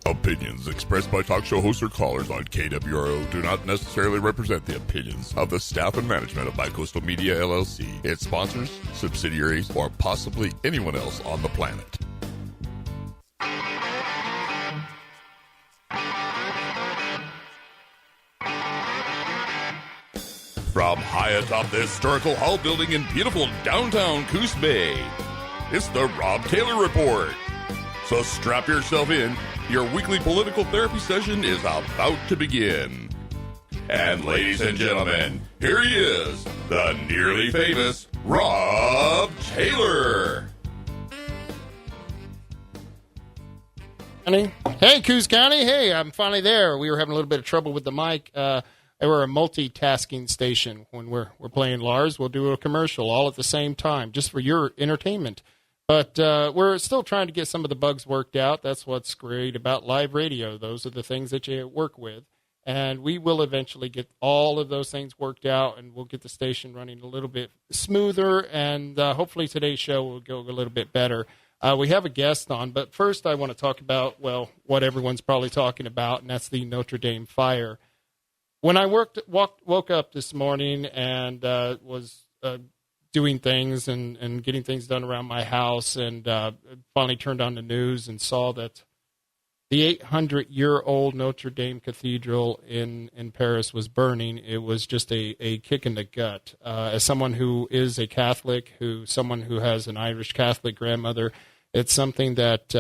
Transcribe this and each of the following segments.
Opinions expressed by talk show hosts or callers on KWRO do not necessarily represent the opinions of the staff and management of Bicoastal Media LLC, its sponsors, subsidiaries, or possibly anyone else on the planet. From high atop the historical hall building in beautiful downtown Coos Bay, it's the Rob Taylor Report. So strap yourself in. Your weekly political therapy session is about to begin. And ladies and gentlemen, here he is, the nearly famous Rob Taylor. Hey, Coos County. Hey, I'm finally there. We were having a little bit of trouble with the mic. We're a multitasking station. When we're playing Lars, we'll do a commercial all at the same time, just for your entertainment. But we're still trying to get some of the bugs worked out. That's what's great about live radio. Those are the things that you work with. And we will eventually get all of those things worked out, and we'll get the station running a little bit smoother. And hopefully today's show will go a little bit better. We have a guest on, but first I want to talk about, well, what everyone's probably talking about, and that's the Notre Dame fire. When I woke up this morning and was doing things and getting things done around my house, and finally turned on the news and saw that the 800-year-old Notre Dame Cathedral in Paris was burning, it was just a kick in the gut. As someone who is a Catholic, someone who has an Irish Catholic grandmother, it's something that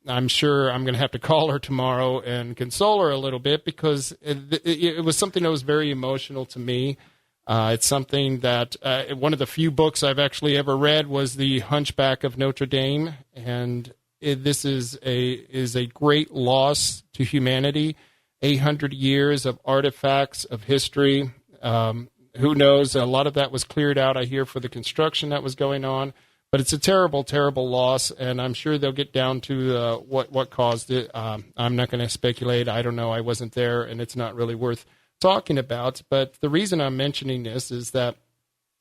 I'm sure I'm going to have to call her tomorrow and console her a little bit, because it was something that was very emotional to me. It's something that one of the few books I've actually ever read was The Hunchback of Notre Dame, and this is a great loss to humanity. 800 years of artifacts of history. Who knows? A lot of that was cleared out, I hear, for the construction that was going on. But it's a terrible, terrible loss, and I'm sure they'll get down to what caused it. I'm not going to speculate. I don't know. I wasn't there, and it's not really worth talking about. But the reason I'm mentioning this is that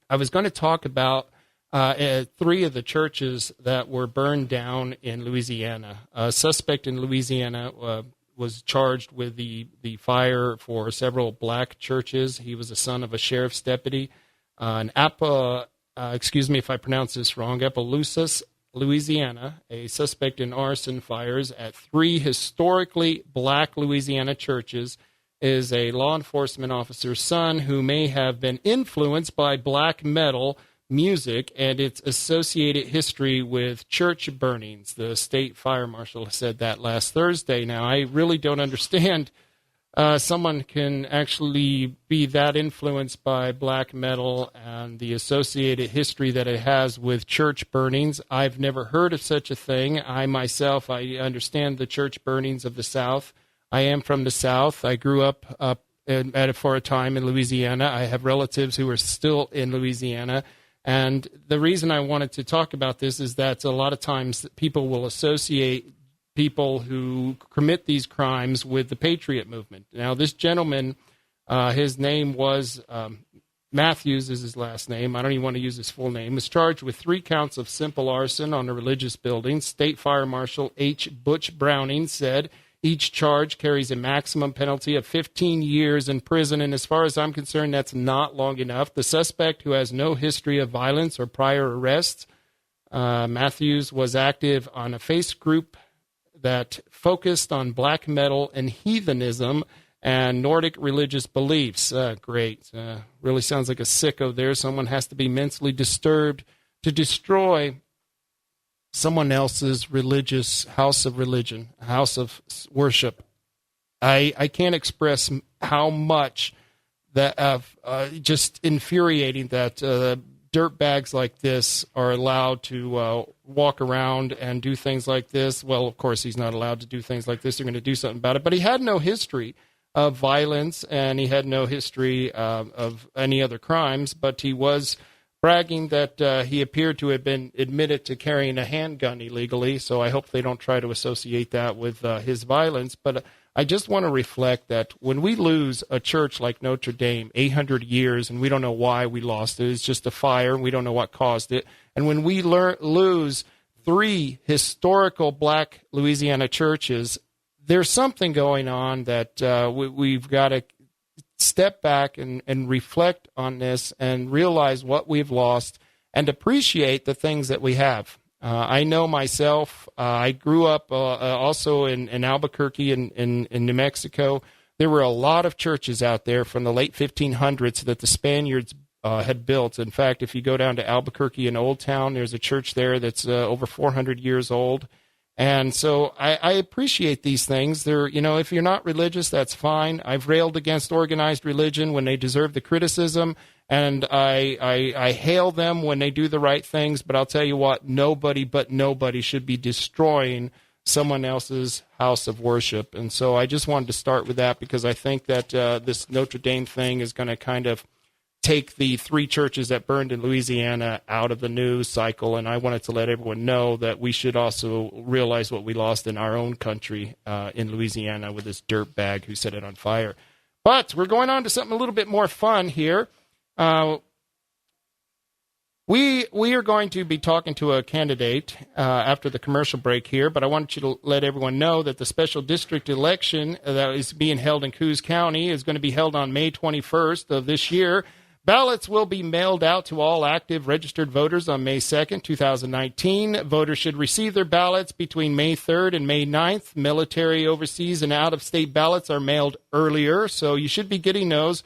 I was going to talk about 3 of the churches that were burned down in Louisiana. A suspect in Louisiana was charged with the fire for several black churches. He was the son of a sheriff's deputy. Excuse me if I pronounce this wrong, Appaloosa, Louisiana, a suspect in arson fires at 3 historically black Louisiana churches, is a law enforcement officer's son who may have been influenced by black metal music and its associated history with church burnings. The state fire marshal said that last Thursday. Now, I really don't understand someone can actually be that influenced by black metal and the associated history that it has with church burnings. I've never heard of such a thing. I understand the church burnings of the South. I am from the South. I grew up for a time in Louisiana. I have relatives who are still in Louisiana. And the reason I wanted to talk about this is that a lot of times people will associate people who commit these crimes with the Patriot movement. Now, this gentleman, his name was Matthews is his last name. I don't even want to use his full name. Was charged with 3 counts of simple arson on a religious building. State Fire Marshal H. Butch Browning said each charge carries a maximum penalty of 15 years in prison, and as far as I'm concerned, that's not long enough. The suspect, who has no history of violence or prior arrests, Matthews was active on a Facebook group that focused on black metal and heathenism and Nordic religious beliefs. Great. Really sounds like a sicko there. Someone has to be mentally disturbed to destroy someone else's religious house of religion, house of worship. I can't express how much that just infuriating that dirt bags like this are allowed to walk around and do things like this. Well, of course, he's not allowed to do things like this. They're going to do something about it. But he had no history of violence, and he had no history of any other crimes, but he was bragging that he appeared to have been admitted to carrying a handgun illegally, so I hope they don't try to associate that with his violence. But I just want to reflect that when we lose a church like Notre Dame, 800 years, and we don't know why we lost it, it's just a fire, and we don't know what caused it, and when we lose 3 historical black Louisiana churches, there's something going on that we've got to step back and reflect on this and realize what we've lost and appreciate the things that we have. I know myself, I grew up also in Albuquerque in New Mexico. There were a lot of churches out there from the late 1500s that the Spaniards had built. In fact, if you go down to Albuquerque in Old Town, there's a church there that's over 400 years old. And so I appreciate these things. They're, if you're not religious, that's fine. I've railed against organized religion when they deserve the criticism, and I hail them when they do the right things. But I'll tell you what, nobody should be destroying someone else's house of worship. And so I just wanted to start with that because I think that this Notre Dame thing is going to kind of take the 3 churches that burned in Louisiana out of the news cycle, and I wanted to let everyone know that we should also realize what we lost in our own country in Louisiana with this dirtbag who set it on fire. But we're going on to something a little bit more fun here. We are going to be talking to a candidate after the commercial break here, but I wanted you to let everyone know that the special district election that is being held in Coos County is going to be held on May 21st of this year. Ballots will be mailed out to all active registered voters on May 2nd, 2019. Voters should receive their ballots between May 3rd and May 9th. Military, overseas, and out-of-state ballots are mailed earlier, so you should be getting those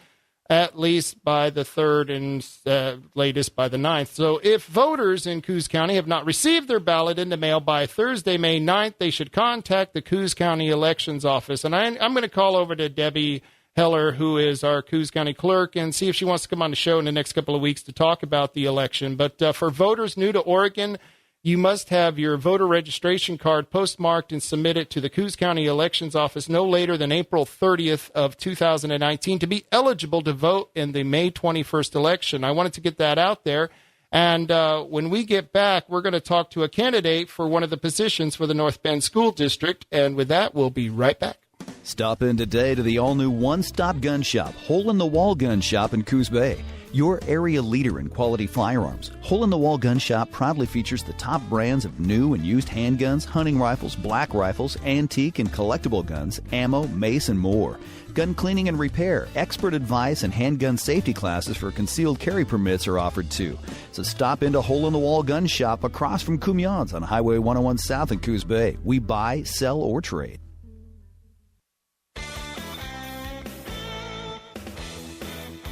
at least by the 3rd and latest by the 9th. So if voters in Coos County have not received their ballot in the mail by Thursday, May 9th, they should contact the Coos County Elections Office. And I'm going to call over to Debbie Heller, who is our Coos County clerk, and see if she wants to come on the show in the next couple of weeks to talk about the election. But for voters new to Oregon, you must have your voter registration card postmarked and submit it to the Coos County Elections Office no later than April 30th of 2019 to be eligible to vote in the May 21st election. I wanted to get that out there. And when we get back, we're going to talk to a candidate for one of the positions for the North Bend School District. And with that, we'll be right back. Stop in today to the all-new one-stop gun shop, Hole in the Wall Gun Shop in Coos Bay. Your area leader in quality firearms. Hole in the Wall Gun Shop proudly features the top brands of new and used handguns, hunting rifles, black rifles, antique and collectible guns, ammo, mace, and more. Gun cleaning and repair, expert advice, and handgun safety classes for concealed carry permits are offered too. So stop into Hole in the Wall Gun Shop across from Cumion's on Highway 101 South in Coos Bay. We buy, sell, or trade.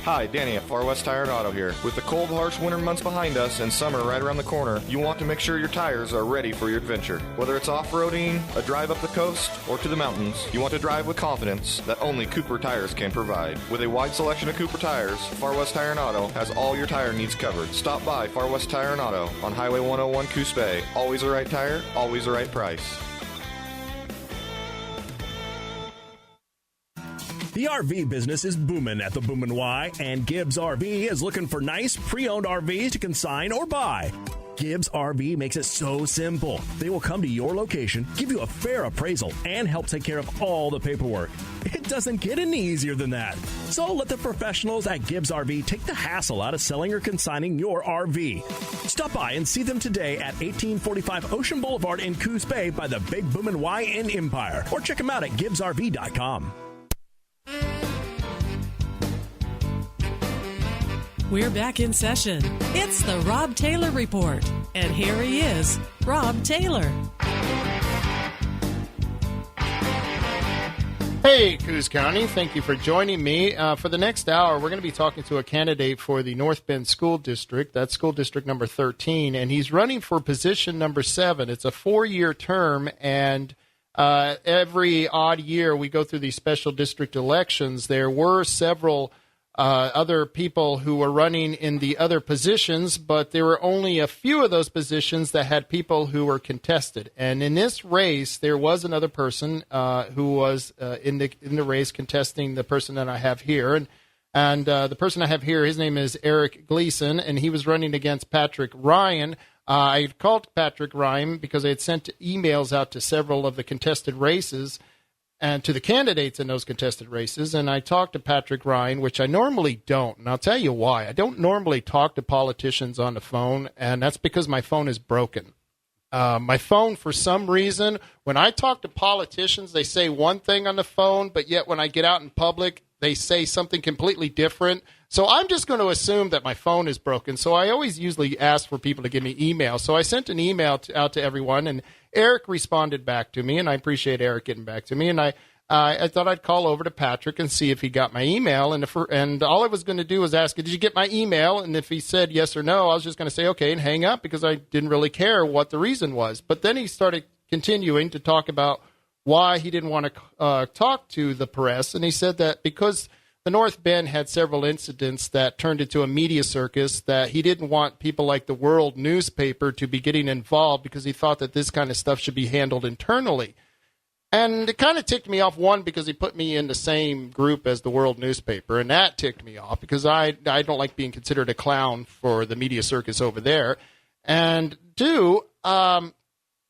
Hi, Danny at Far West Tire and Auto here. With the cold, harsh winter months behind us and summer right around the corner, you want to make sure your tires are ready for your adventure. Whether it's off-roading, a drive up the coast, or to the mountains, you want to drive with confidence that only Cooper Tires can provide. With a wide selection of Cooper tires, Far West Tire and Auto has all your tire needs covered. Stop by Far West Tire and Auto on Highway 101 Coos Bay. Always the right tire, always the right price. The RV business is booming at the Boomin' Y, and Gibbs RV is looking for nice pre-owned RVs to consign or buy. Gibbs RV makes it so simple. They will come to your location, give you a fair appraisal, and help take care of all the paperwork. It doesn't get any easier than that. So let the professionals at Gibbs RV take the hassle out of selling or consigning your RV. Stop by and see them today at 1845 Ocean Boulevard in Coos Bay by the Big Boomin' Y in Empire, or check them out at gibbsrv.com. We're back in session. It's the Rob Taylor Report. And here he is, Rob Taylor. Hey, Coos County. Thank you for joining me. For the next hour, we're going to be talking to a candidate for the North Bend School District. That's School District number 13. And he's running for position number 7. It's a 4-year term, and every odd year we go through these special district elections. There were several other people who were running in the other positions, but there were only a few of those positions that had people who were contested. And in this race, there was another person who was in the race contesting the person that I have here. And the person I have here, his name is Eric Gleason, and he was running against Patrick Ryan. I called Patrick Ryan because I had sent emails out to several of the contested races and to the candidates in those contested races, and I talked to Patrick Ryan, which I normally don't, and I'll tell you why. I don't normally talk to politicians on the phone, and that's because my phone is broken. My phone, for some reason, when I talk to politicians, they say one thing on the phone, but yet when I get out in public, they say something completely different. So I'm just going to assume that my phone is broken. So I always usually ask for people to give me email. So I sent an email out to everyone, and Eric responded back to me, and I appreciate Eric getting back to me. And I thought I'd call over to Patrick and see if he got my email. And all I was going to do was ask, did you get my email? And if he said yes or no, I was just going to say, okay, and hang up, because I didn't really care what the reason was. But then he started continuing to talk about why he didn't want to talk to the press. And he said that because the North Bend had several incidents that turned into a media circus, that he didn't want people like the World newspaper to be getting involved, because he thought that this kind of stuff should be handled internally. And it kind of ticked me off, one, because he put me in the same group as the World newspaper, and that ticked me off because I don't like being considered a clown for the media circus over there. And two,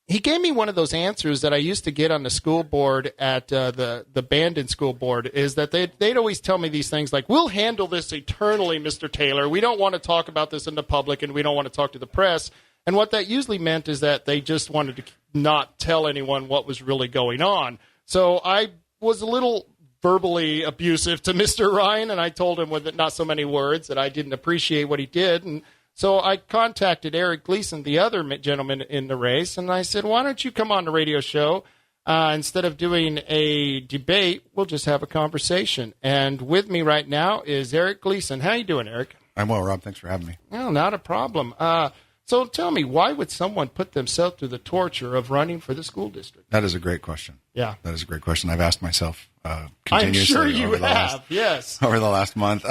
he gave me one of those answers that I used to get on the school board at the Bandon school board, is that they'd always tell me these things like, we'll handle this eternally, Mr. Taylor. We don't want to talk about this in the public, and we don't want to talk to the press. And what that usually meant is that they just wanted to not tell anyone what was really going on. So I was a little verbally abusive to Mr. Ryan, and I told him with not so many words that I didn't appreciate what he did. And so I contacted Eric Gleason, the other gentleman in the race, and I said, why don't you come on the radio show? Instead of doing a debate, we'll just have a conversation. And with me right now is Eric Gleason. How you doing, Eric? I'm well, Rob. Thanks for having me. No, not a problem. So tell me, why would someone put themselves through the torture of running for the school district? That is a great question. Yeah. That is a great question. I've asked myself I'm continuously sure you have, yes. Over the last month.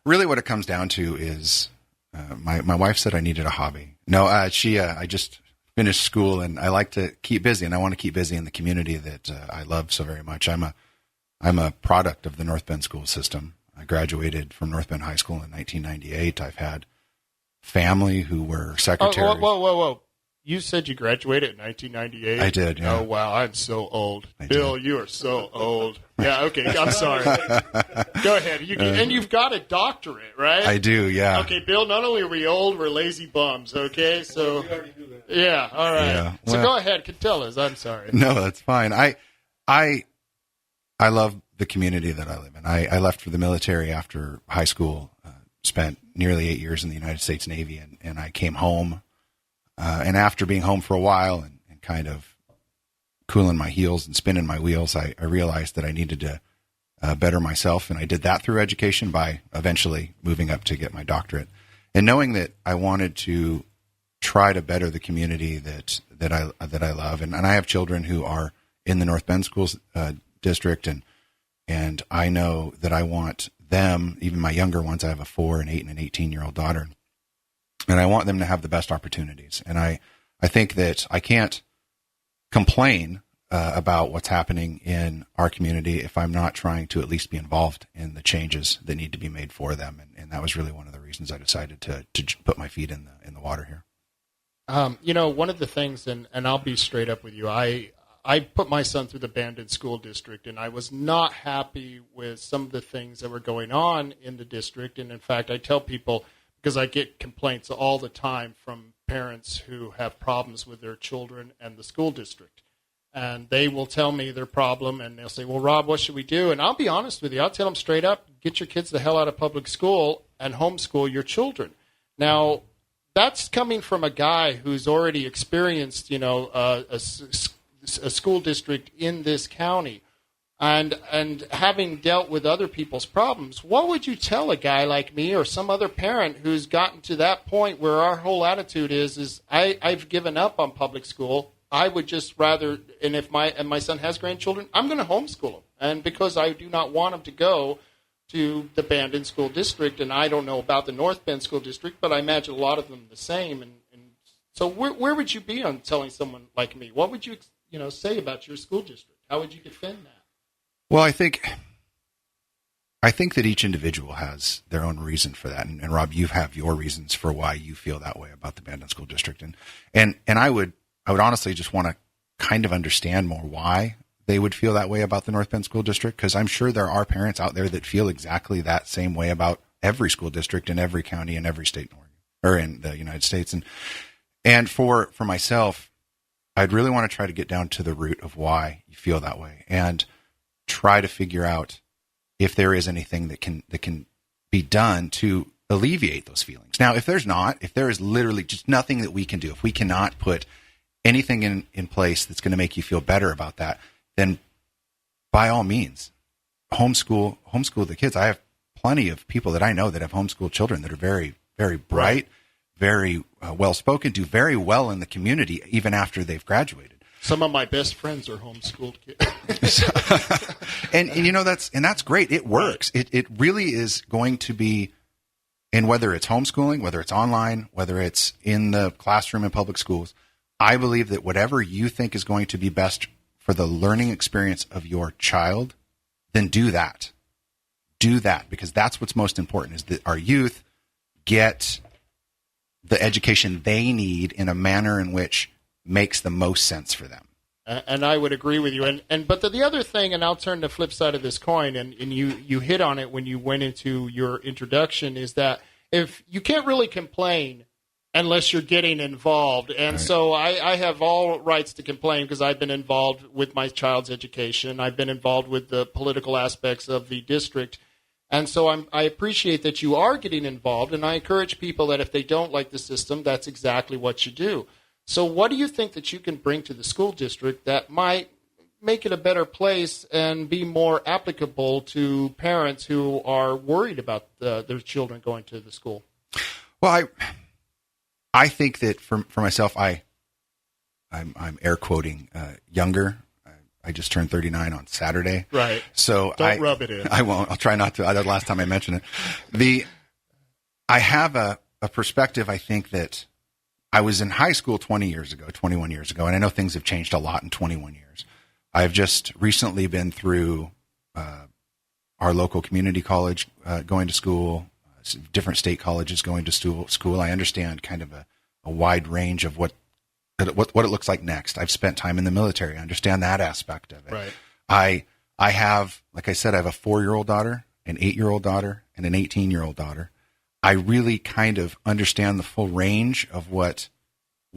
Really what it comes down to is my wife said I needed a hobby. No, I just finished school, and I like to keep busy, and I want to keep busy in the community that I love so very much. I'm a product of the North Bend school system. I graduated from North Bend High School in 1998. I've had family who were secretaries. Whoa. You said you graduated in 1998? I did, yeah. Oh, wow, I'm so old. Bill, you are so old. Yeah, okay, I'm sorry. Go ahead. And you've got a doctorate, right? I do, yeah. Okay, Bill, not only are we old, we're lazy bums, okay? So, yeah, all right. Yeah, well, so go ahead, tell us. I'm sorry. No, that's fine. I love the community that I live in. I left for the military after high school, spent nearly 8 years in the United States Navy, and I came home. And after being home for a while and kind of cooling my heels and spinning my wheels, I realized that I needed to better myself. And I did that through education by eventually moving up to get my doctorate. And knowing that I wanted to try to better the community that I love. And I have children who are in the North Bend Schools district. And I know that I want them, even my younger ones, I have a 4, an 8, and an 18-year-old daughter. And I want them to have the best opportunities. And I think that I can't complain about what's happening in our community if I'm not trying to at least be involved in the changes that need to be made for them. And that was really one of the reasons I decided to put my feet in the water here. One of the things, and I'll be straight up with you, I put my son through the Bandon School District, and I was not happy with some of the things that were going on in the district. And in fact, I tell people, because I get complaints all the time from parents who have problems with their children and the school district. And they will tell me their problem, and they'll say, well, Rob, what should we do? And I'll be honest with you. I'll tell them straight up, get your kids the hell out of public school and homeschool your children. Now, that's coming from a guy who's already experienced, a school district in this county. And having dealt with other people's problems, what would you tell a guy like me or some other parent who's gotten to that point where our whole attitude is I've given up on public school. I would just rather, and if my son has grandchildren, I'm going to homeschool them. And because I do not want them to go to the Bandon School District, and I don't know about the North Bend School District, but I imagine a lot of them are the same. And so where would you be on telling someone like me? What would you say about your school district? How would you defend that? Well, I think that each individual has their own reason for that. And Rob, you have your reasons for why you feel that way about the Bandon School District. And I would honestly just want to kind of understand more why they would feel that way about the North Bend School District, because I'm sure there are parents out there that feel exactly that same way about every school district in every county in every state in Oregon or in the United States. And for myself, I'd really want to try to get down to the root of why you feel that way and try to figure out if there is anything that can be done to alleviate those feelings. Now, if there is literally just nothing that we can do, if we cannot put anything in place that's going to make you feel better about that, then by all means, homeschool the kids. I have plenty of people that I know that have homeschooled children that are very, very bright, very well-spoken, do very well in the community even after they've graduated. Some of my best friends are homeschooled kids. and that's great. It works. It really is going to be, and whether it's homeschooling, whether it's online, whether it's in the classroom in public schools, I believe that whatever you think is going to be best for the learning experience of your child, then do that. Do that, because that's what's most important, is that our youth get the education they need in a manner in which makes the most sense for them. And I would agree with you. But the other thing, and I'll turn the flip side of this coin, and you hit on it when you went into your introduction, is that if you can't really complain unless you're getting involved. And so I have all rights to complain because I've been involved with my child's education. I've been involved with the political aspects of the district. And so I appreciate that you are getting involved, and I encourage people that if they don't like the system, that's exactly what you do. So what do you think that you can bring to the school district that might make it a better place and be more applicable to parents who are worried about their children going to the school? Well, I think that for myself, I'm air quoting younger. I just turned 39 on Saturday. Right. So don't rub it in. I won't. I'll try not to. The last time I mentioned it, I have a perspective. I think that I was in high school 21 years ago, and I know things have changed a lot in 21 years. I've just recently been through our local community college going to school, different state colleges going to school. I understand kind of a wide range of what it looks like next. I've spent time in the military. I understand that aspect of it. Right. I have, like I said, I have a 4-year-old daughter, an 8-year-old daughter, and an 18-year-old daughter. I really kind of understand the full range of what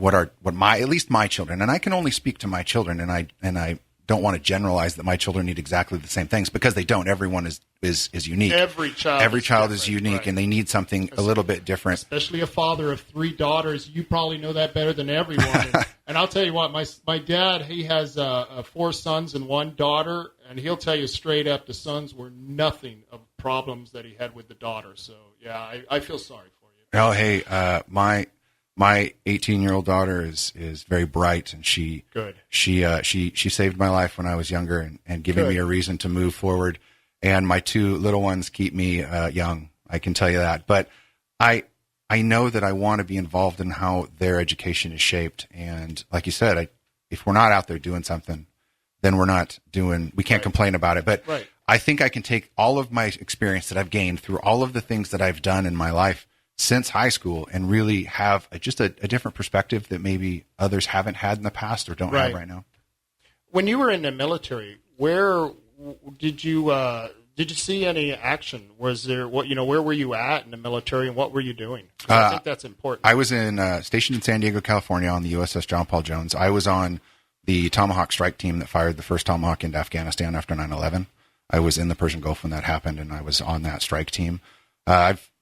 at least my children, and I can only speak to my children, and I don't want to generalize that my children need exactly the same things, because they don't. Everyone is unique. Every child is unique, right. And they need something a little bit different. Especially a father of 3 daughters, you probably know that better than everyone. And I'll tell you what, my dad, he has 4 sons and 1 daughter, and he'll tell you straight up the sons were nothing of problems that he had with the daughter. So yeah, I feel sorry for you. Oh, hey, my 18-year-old daughter is very bright, and she saved my life when I was younger and giving me a reason to move forward. And my 2 little ones keep me young. I can tell you that. But I know that I want to be involved in how their education is shaped. And like you said, if we're not out there doing something, then we can't complain about it. But I think I can take all of my experience that I've gained through all of the things that I've done in my life since high school and really have just a different perspective that maybe others haven't had in the past or don't have right now. When you were in the military, where did you see any action? Was there where were you at in the military and what were you doing? I think that's important. I was stationed in San Diego, California on the USS John Paul Jones. I was on the Tomahawk strike team that fired the first Tomahawk into Afghanistan after 9/11. I was in the Persian Gulf when that happened, and I was on that strike team.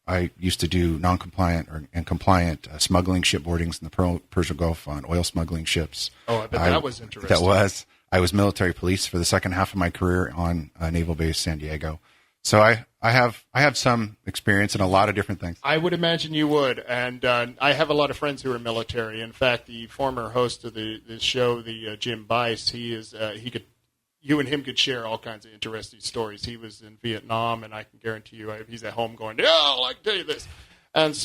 I used to do non-compliant and compliant smuggling shipboardings in the Persian Gulf on oil smuggling ships. Oh, I bet that was interesting. I was military police for the second half of my career on Naval Base San Diego. So I have some experience in a lot of different things. I would imagine you would, and I have a lot of friends who are military. In fact, the former host of the show, Jim Bice, you and him could share all kinds of interesting stories. He was in Vietnam, and I can guarantee you he's at home going, "Yeah, I can tell you this." And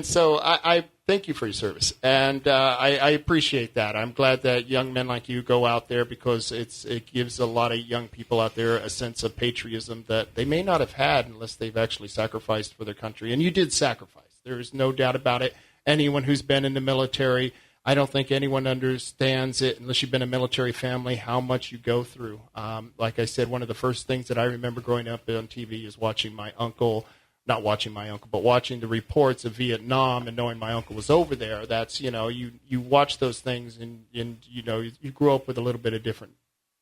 so I thank you for your service, and I appreciate that. I'm glad that young men like you go out there because it gives a lot of young people out there a sense of patriotism that they may not have had unless they've actually sacrificed for their country. And you did sacrifice. There is no doubt about it. Anyone who's been in the military, I don't think anyone understands it unless you've been a military family, how much you go through. Like I said, one of the first things that I remember growing up on TV is watching my uncle not watching my uncle, but watching the reports of Vietnam and knowing my uncle was over there. That's, you watch those things and you grow up with a little bit of different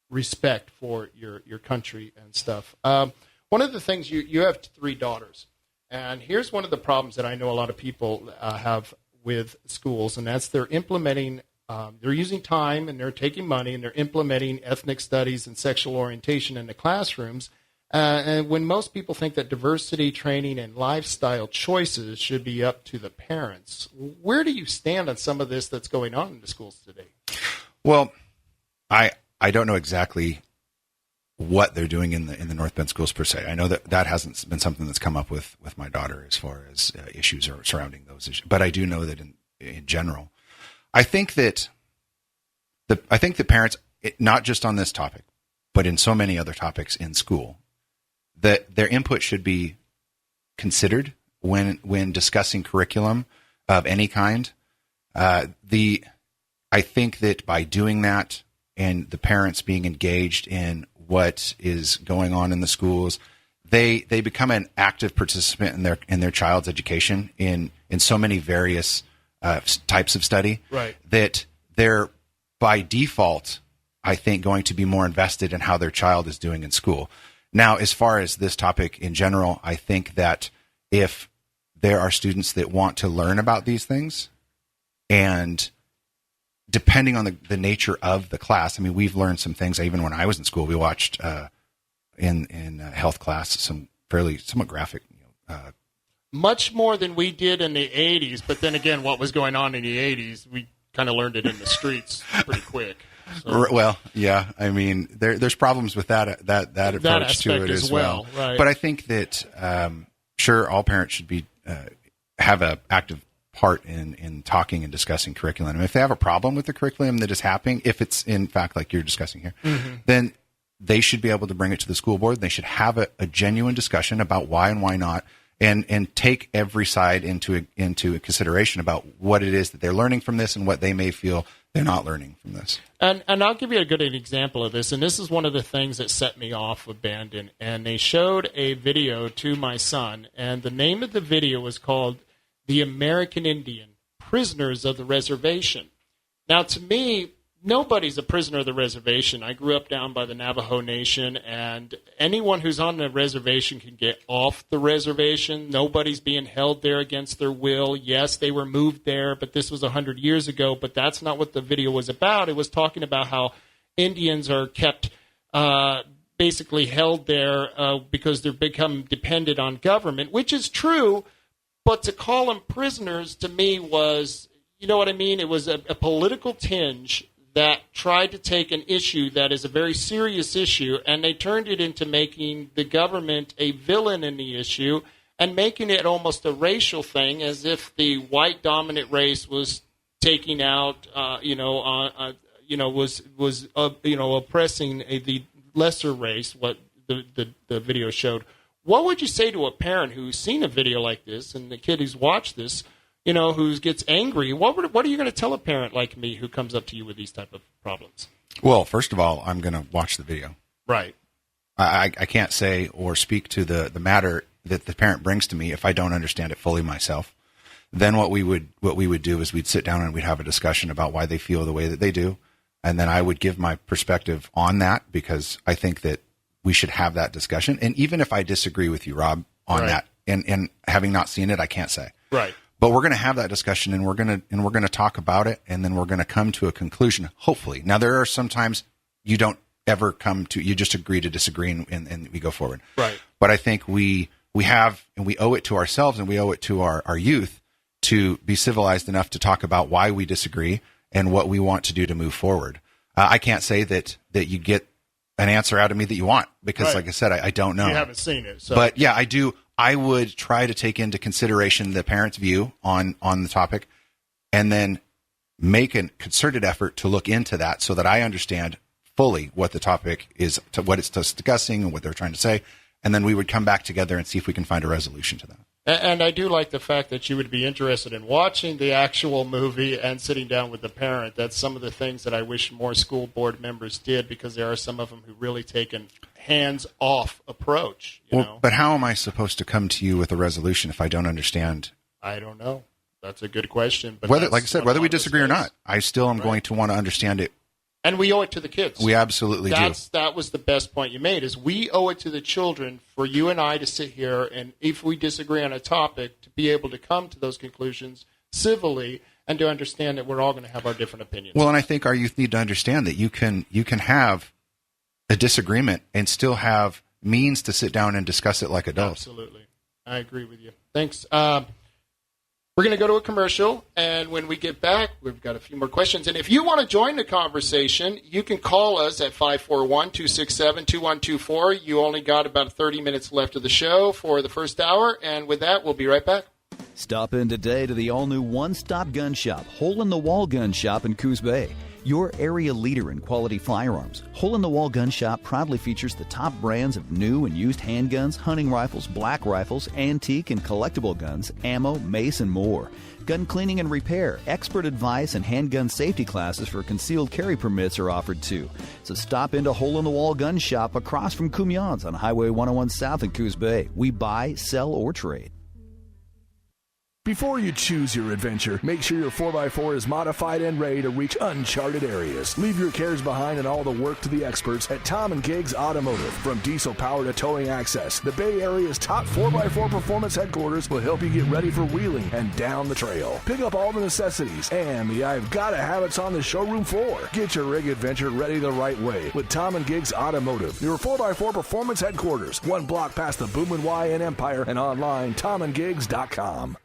respect for your country and stuff. One of the things, you have 3 daughters, and here's one of the problems that I know a lot of people have with schools, and that's they're implementing, they're using time and they're taking money and they're implementing ethnic studies and sexual orientation in the classrooms. And when most people think that diversity training and lifestyle choices should be up to the parents, where do you stand on some of this that's going on in the schools today? Well, I don't know exactly what they're doing in the North Bend schools per se. I know that hasn't been something that's come up with my daughter as far as issues surrounding those issues. But I do know that in general, I think that the parents, not just on this topic, but in so many other topics in school, that their input should be considered when discussing curriculum of any kind. I think that by doing that and the parents being engaged in what is going on in the schools, they become an active participant in their child's education in so many various types of study. Right. That they're by default, I think, going to be more invested in how their child is doing in school. Now, as far as this topic in general, I think that if there are students that want to learn about these things, and depending on the nature of the class, I mean, we've learned some things. Even when I was in school, we watched in health class some somewhat graphic. Much more than we did in the 80s, but then again, what was going on in the 80s, we kind of learned it in the streets pretty quick. So. Well, yeah. I mean, there's problems with that approach to it as well. Right. But I think that sure, all parents should be have an active part in talking and discussing curriculum. And if they have a problem with the curriculum that is happening, if it's in fact like you're discussing here, then they should be able to bring it to the school board. They should have a genuine discussion about why and why not, and take every side into consideration about what it is that they're learning from this and what they may feel they're not learning from this. And I'll give you a good example of this, and this is one of the things that set me off with Bandon. And they showed a video to my son, and the name of the video was called "The American Indian, Prisoners of the Reservation." Now, to me, nobody's a prisoner of the reservation. I grew up down by the Navajo Nation, and anyone who's on the reservation can get off the reservation. Nobody's being held there against their will. Yes, they were moved there, but this was 100 years ago. But that's not what the video was about. It was talking about how Indians are kept basically held there because they've become dependent on government, which is true. But to call them prisoners, to me, was, you know what I mean? It was a political tinge that tried to take an issue that is a very serious issue, and they turned it into making the government a villain in the issue and making it almost a racial thing, as if the white dominant race was taking out, was oppressing the lesser race. What the video showed. What would you say to a parent who's seen a video like this, and the kid who's watched this, who gets angry? What are you going to tell a parent like me who comes up to you with these type of problems? Well, first of all, I'm going to watch the video. Right. I can't say or speak to the matter that the parent brings to me if I don't understand it fully myself. Then what we would do is we'd sit down and we'd have a discussion about why they feel the way that they do, and then I would give my perspective on that, because I think that we should have that discussion. And even if I disagree with you, Rob, on that, and having not seen it, I can't say. Right. But we're going to have that discussion, and we're going to talk about it, and then we're going to come to a conclusion, hopefully. Now, there are some times you don't ever you just agree to disagree, and we go forward. Right. But I think we have, and we owe it to ourselves, and we owe it to our youth to be civilized enough to talk about why we disagree and what we want to do to move forward. I can't say that you get an answer out of me that you want, because, like I said, I don't know. You haven't seen it. So. But yeah, I do. I would try to take into consideration the parent's view on the topic, and then make a concerted effort to look into that so that I understand fully what the topic is, what it's discussing, and what they're trying to say. And then we would come back together and see if we can find a resolution to that. And I do like the fact that you would be interested in watching the actual movie and sitting down with the parent. That's some of the things that I wish more school board members did, because there are some of them who really take a hands-off approach. You know? But how am I supposed to come to you with a resolution if I don't understand? I don't know. That's a good question. But Like I said, whether we disagree or not, I still am going to want to understand it. And we owe it to the kids. We absolutely do. That was the best point you made, is we owe it to the children for you and I to sit here, and if we disagree on a topic, to be able to come to those conclusions civilly and to understand that we're all going to have our different opinions. Well, and I think our youth need to understand that you can have a disagreement and still have means to sit down and discuss it like adults. Absolutely. I agree with you. Thanks. We're going to go to a commercial, and when we get back, we've got a few more questions. And if you want to join the conversation, you can call us at 541-267-2124. You only got about 30 minutes left of the show for the first hour, and with that, we'll be right back. Stop in today to the all-new one-stop gun shop, Hole-in-the-Wall Gun Shop in Coos Bay. Your area leader in quality firearms. Hole-in-the-Wall Gun Shop proudly features the top brands of new and used handguns, hunting rifles, black rifles, antique and collectible guns, ammo, mace, and more. Gun cleaning and repair, expert advice, and handgun safety classes for concealed carry permits are offered too. So stop into Hole-in-the-Wall Gun Shop across from Cumyons on Highway 101 South in Coos Bay. We buy, sell, or trade. Before you choose your adventure, make sure your 4x4 is modified and ready to reach uncharted areas. Leave your cares behind and all the work to the experts at Tom & Giggs Automotive. From diesel power to towing access, the Bay Area's top 4x4 performance headquarters will help you get ready for wheeling and down the trail. Pick up all the necessities and the I've got to have it's on the showroom floor. Get your rig adventure ready the right way with Tom & Giggs Automotive, your 4x4 performance headquarters, one block past the Boomin' Y in Empire, and online tomandgiggs.com.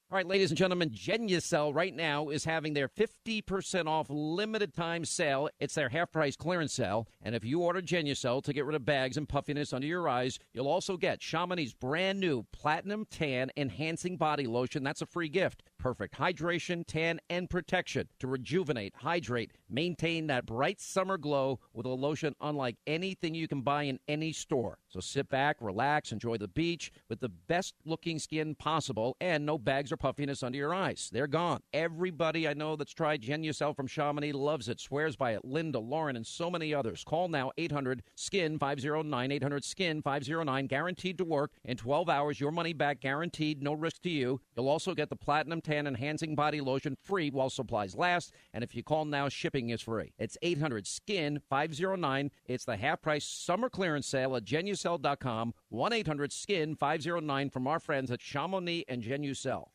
All right, ladies and gentlemen, Genucel right now is having their 50% off limited time sale. It's their half-price clearance sale. And if you order Genucel to get rid of bags and puffiness under your eyes, you'll also get Chamonix's brand new Platinum Tan Enhancing Body Lotion. That's a free gift. Perfect hydration, tan, and protection to rejuvenate, hydrate, maintain that bright summer glow with a lotion unlike anything you can buy in any store. So sit back, relax, enjoy the beach with the best-looking skin possible and no bags or puffiness under your eyes. They're gone. Everybody I know that's tried Genucel from Chamonix loves it, swears by it. Linda, Lauren, and so many others. Call now, 800-SKIN-509, 800-SKIN-509, guaranteed to work in 12 hours. Your money back, guaranteed, no risk to you. You'll also get the Platinum Tan Enhancing Body Lotion free while supplies last. And if you call now, shipping is free. It's 800-SKIN-509. It's the half-price summer clearance sale at Genucel.com. 1-800-SKIN-509 from our friends at Chamonix and Genucel.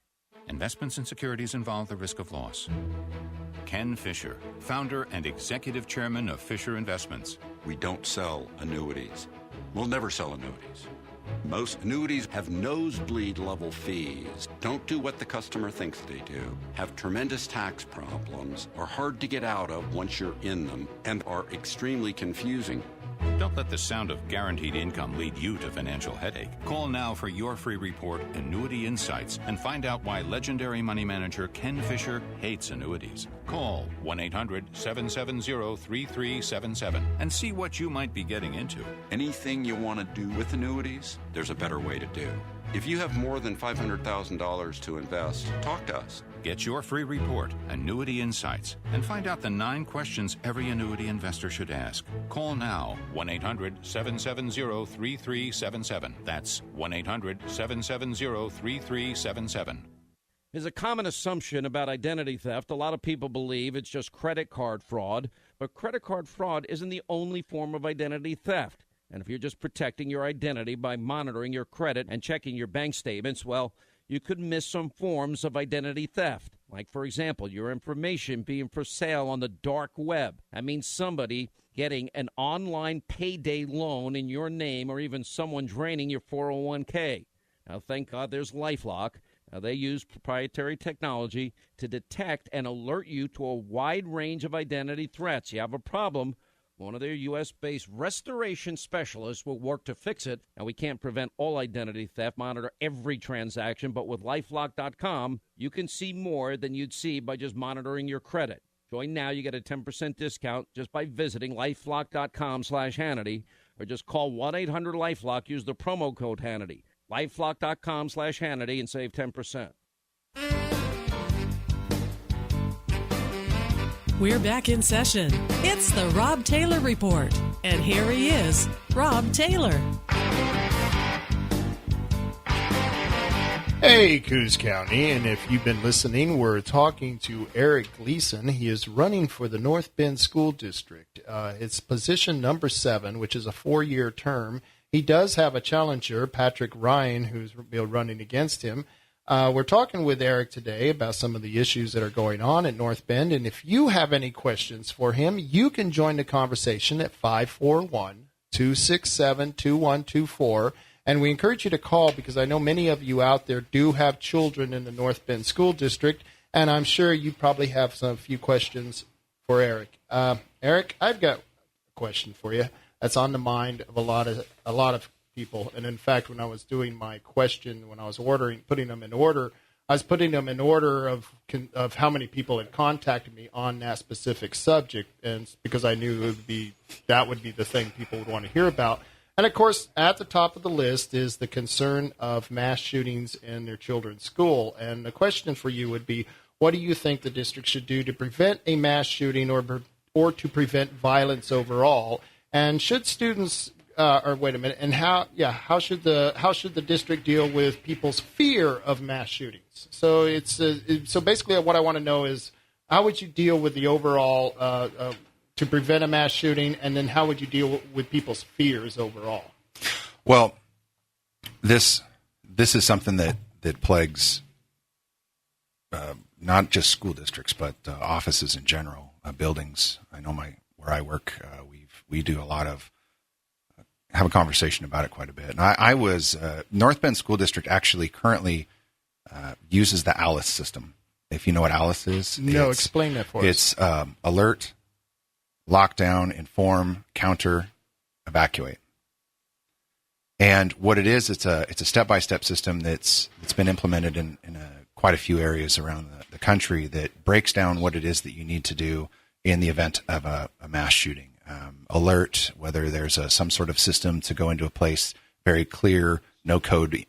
Investments and securities involve the risk of loss. Ken Fisher, founder and executive chairman of Fisher Investments. We don't sell annuities. We'll never sell annuities. Most annuities have nosebleed level fees, don't do what the customer thinks they do, have tremendous tax problems, are hard to get out of once you're in them, and are extremely confusing. Don't let the sound of guaranteed income lead you to financial headache. Call now for your free report, Annuity Insights, and find out why legendary money manager Ken Fisher hates annuities. Call 1-800-770-3377 and see what you might be getting into. Anything you want to do with annuities, there's a better way to do. If you have more than $500,000 to invest, talk to us. Get your free report, Annuity Insights, and find out the 9 questions every annuity investor should ask. Call now, 1-800-770-3377. That's 1-800-770-3377. There's a common assumption about identity theft. A lot of people believe it's just credit card fraud, but credit card fraud isn't the only form of identity theft. And if you're just protecting your identity by monitoring your credit and checking your bank statements, well, you could miss some forms of identity theft. Like, for example, your information being for sale on the dark web. That means somebody getting an online payday loan in your name, or even someone draining your 401k. Now, thank God there's LifeLock. Now, they use proprietary technology to detect and alert you to a wide range of identity threats. You have a problem, one of their U.S.-based restoration specialists will work to fix it. Now, we can't prevent all identity theft, monitor every transaction, but with LifeLock.com, you can see more than you'd see by just monitoring your credit. Join now. You get a 10% discount just by visiting LifeLock.com/Hannity, or just call 1-800-LifeLock. Use the promo code Hannity. LifeLock.com/Hannity and save 10%. We're back in session. It's the Rob Taylor Report. And here he is, Rob Taylor. Hey, Coos County, and if you've been listening, we're talking to Eric Gleason. He is running for the North Bend School District. It's position number 7, which is a 4-year term. He does have a challenger, Patrick Ryan, who's running against him. We're talking with Eric today about some of the issues that are going on at North Bend, and if you have any questions for him, you can join the conversation at 541-267-2124. And we encourage you to call because I know many of you out there do have children in the North Bend School District, and I'm sure you probably have a few questions for Eric. Eric, I've got a question for you that's on the mind of a lot of people. And in fact, when I was doing my question, when I was putting them in order, I was putting them in order of how many people had contacted me on that specific subject, and because I knew that would be the thing people would want to hear about. And, of course, at the top of the list is the concern of mass shootings in their children's school. And the question for you would be, what do you think the district should do to prevent a mass shooting or to prevent violence overall? And should students and how should the district deal with people's fear of mass shootings? So so basically what I want to know is, how would you deal with the overall to prevent a mass shooting, and then how would you deal with people's fears overall? Well, this is something that plagues not just school districts, but offices in general, buildings. I know where I work, we do a lot of have a conversation about it quite a bit. And I was North Bend School District actually currently uses the ALICE system. If you know what ALICE is, explain that for us. It's alert, lockdown, inform, counter, evacuate. And what it is, it's a step-by-step system that's been implemented in quite a few areas around the country that breaks down what it is that you need to do in the event of a mass shooting. Alert, whether there's some sort of system to go into a place, very clear, no-code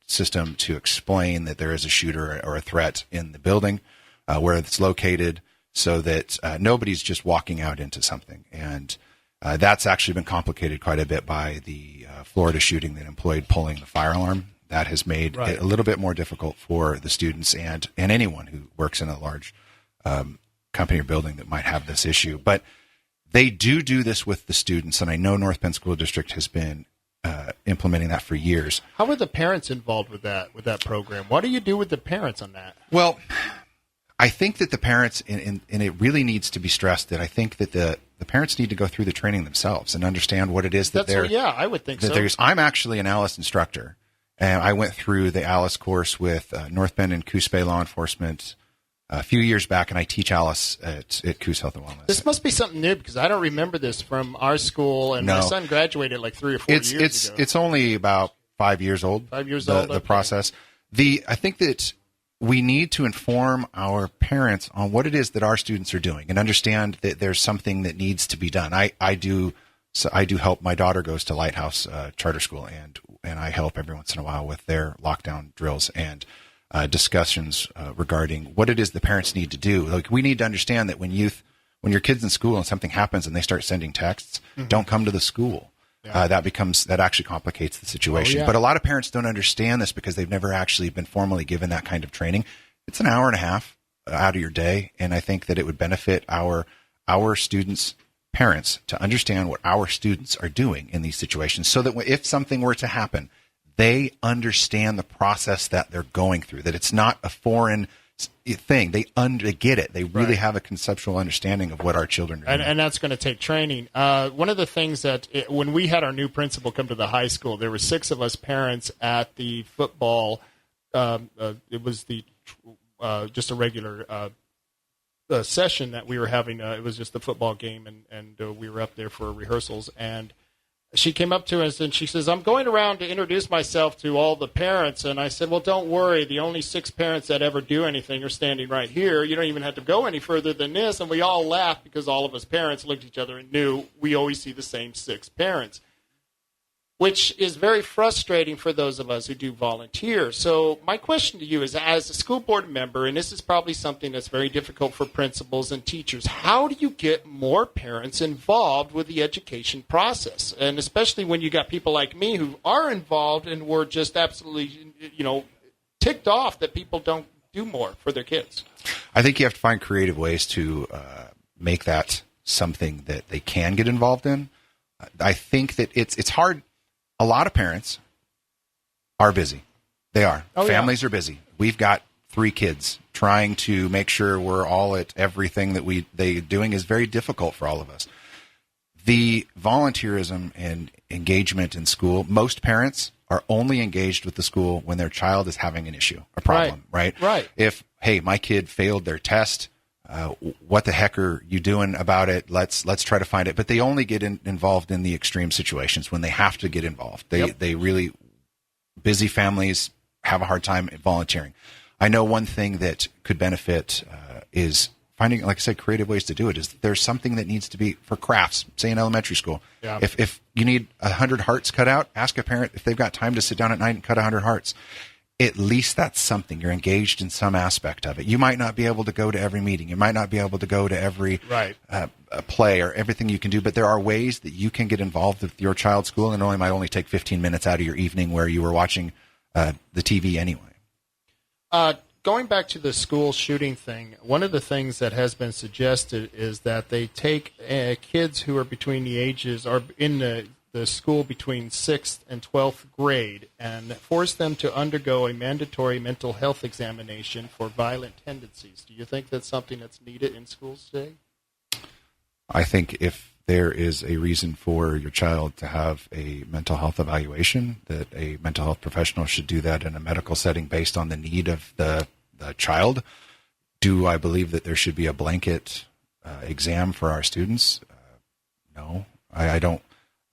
system to explain that there is a shooter or a threat in the building, where it's located, so that nobody's just walking out into something. And that's actually been complicated quite a bit by the Florida shooting that employed pulling the fire alarm. That has made it a little bit more difficult for the students and anyone who works in a large company or building that might have this issue. But they do this with the students, and I know North Bend School District has been implementing that for years. How are the parents involved with that program? What do you do with the parents on that? Well, I think that the parents, and it really needs to be stressed that I think that the parents need to go through the training themselves and understand what it is that I would think so. I'm actually an ALICE instructor, and I went through the ALICE course with North Bend and Coos Bay Law Enforcement a few years back, and I teach ALICE at Coos Health and Wellness. This must be something new because I don't remember this from our school, and my son graduated like 3 or 4 years ago. It's only about 5 years old. 5 years old. The process. I think that we need to inform our parents on what it is that our students are doing and understand that there's something that needs to be done. I do help. My daughter goes to Lighthouse Charter School, and I help every once in a while with their lockdown drills and discussions regarding what it is the parents need to do. Like, we need to understand that when your kid's in school and something happens and they start sending texts, don't come to the school. Yeah. That actually complicates the situation. But a lot of parents don't understand this because they've never actually been formally given that kind of training. It's an hour and a half out of your day, and I think that it would benefit our students' parents to understand what our students are doing in these situations, so that if something were to happen, they understand the process that they're going through, that it's not a foreign thing. They get it. They really have a conceptual understanding of what our children are doing. And that's going to take training. One of the things when we had our new principal come to the high school, there were 6 of us parents at the football. It was just a regular session that we were having. It was just the football game, and we were up there for rehearsals. And she came up to us and she says, "I'm going around to introduce myself to all the parents." And I said, "Well, don't worry. The only 6 parents that ever do anything are standing right here. You don't even have to go any further than this." And we all laughed because all of us parents looked at each other and knew we always see the same 6 parents. which is very frustrating for those of us who do volunteer. So my question to you is, as a school board member, and this is probably something that's very difficult for principals and teachers, how do you get more parents involved with the education process? And especially when you got people like me who are involved and we're just absolutely, ticked off that people don't do more for their kids. I think you have to find creative ways to make that something that they can get involved in. I think that it's hard. A lot of parents are busy. They are. Families are busy. We've got 3 kids. Trying to make sure we're all at everything that they're doing is very difficult for all of us. The volunteerism and engagement in school, most parents are only engaged with the school when their child is having an issue, a problem, right? Right. If, hey, my kid failed their test, what the heck are you doing about it? Let's try to find it. But they only get involved in the extreme situations when they have to get involved. They really, busy families have a hard time volunteering. I know one thing that could benefit is finding, like I said, creative ways to do it. Is there's something that needs to be for crafts, say in elementary school. Yeah. If you need 100 hearts cut out, ask a parent if they've got time to sit down at night and cut 100 hearts. At least that's something. You're engaged in some aspect of it. You might not be able to go to every meeting. You might not be able to go to every play or everything you can do, but there are ways that you can get involved with your child's school, and it might only take 15 minutes out of your evening where you were watching the TV anyway. Going back to the school shooting thing, one of the things that has been suggested is that they take kids who are between the ages, or in the school between 6th and 12th grade, and force them to undergo a mandatory mental health examination for violent tendencies. Do you think that's something that's needed in schools today? I think if there is a reason for your child to have a mental health evaluation, that a mental health professional should do that in a medical setting based on the need of the child. Do I believe that there should be a blanket exam for our students? No, I don't.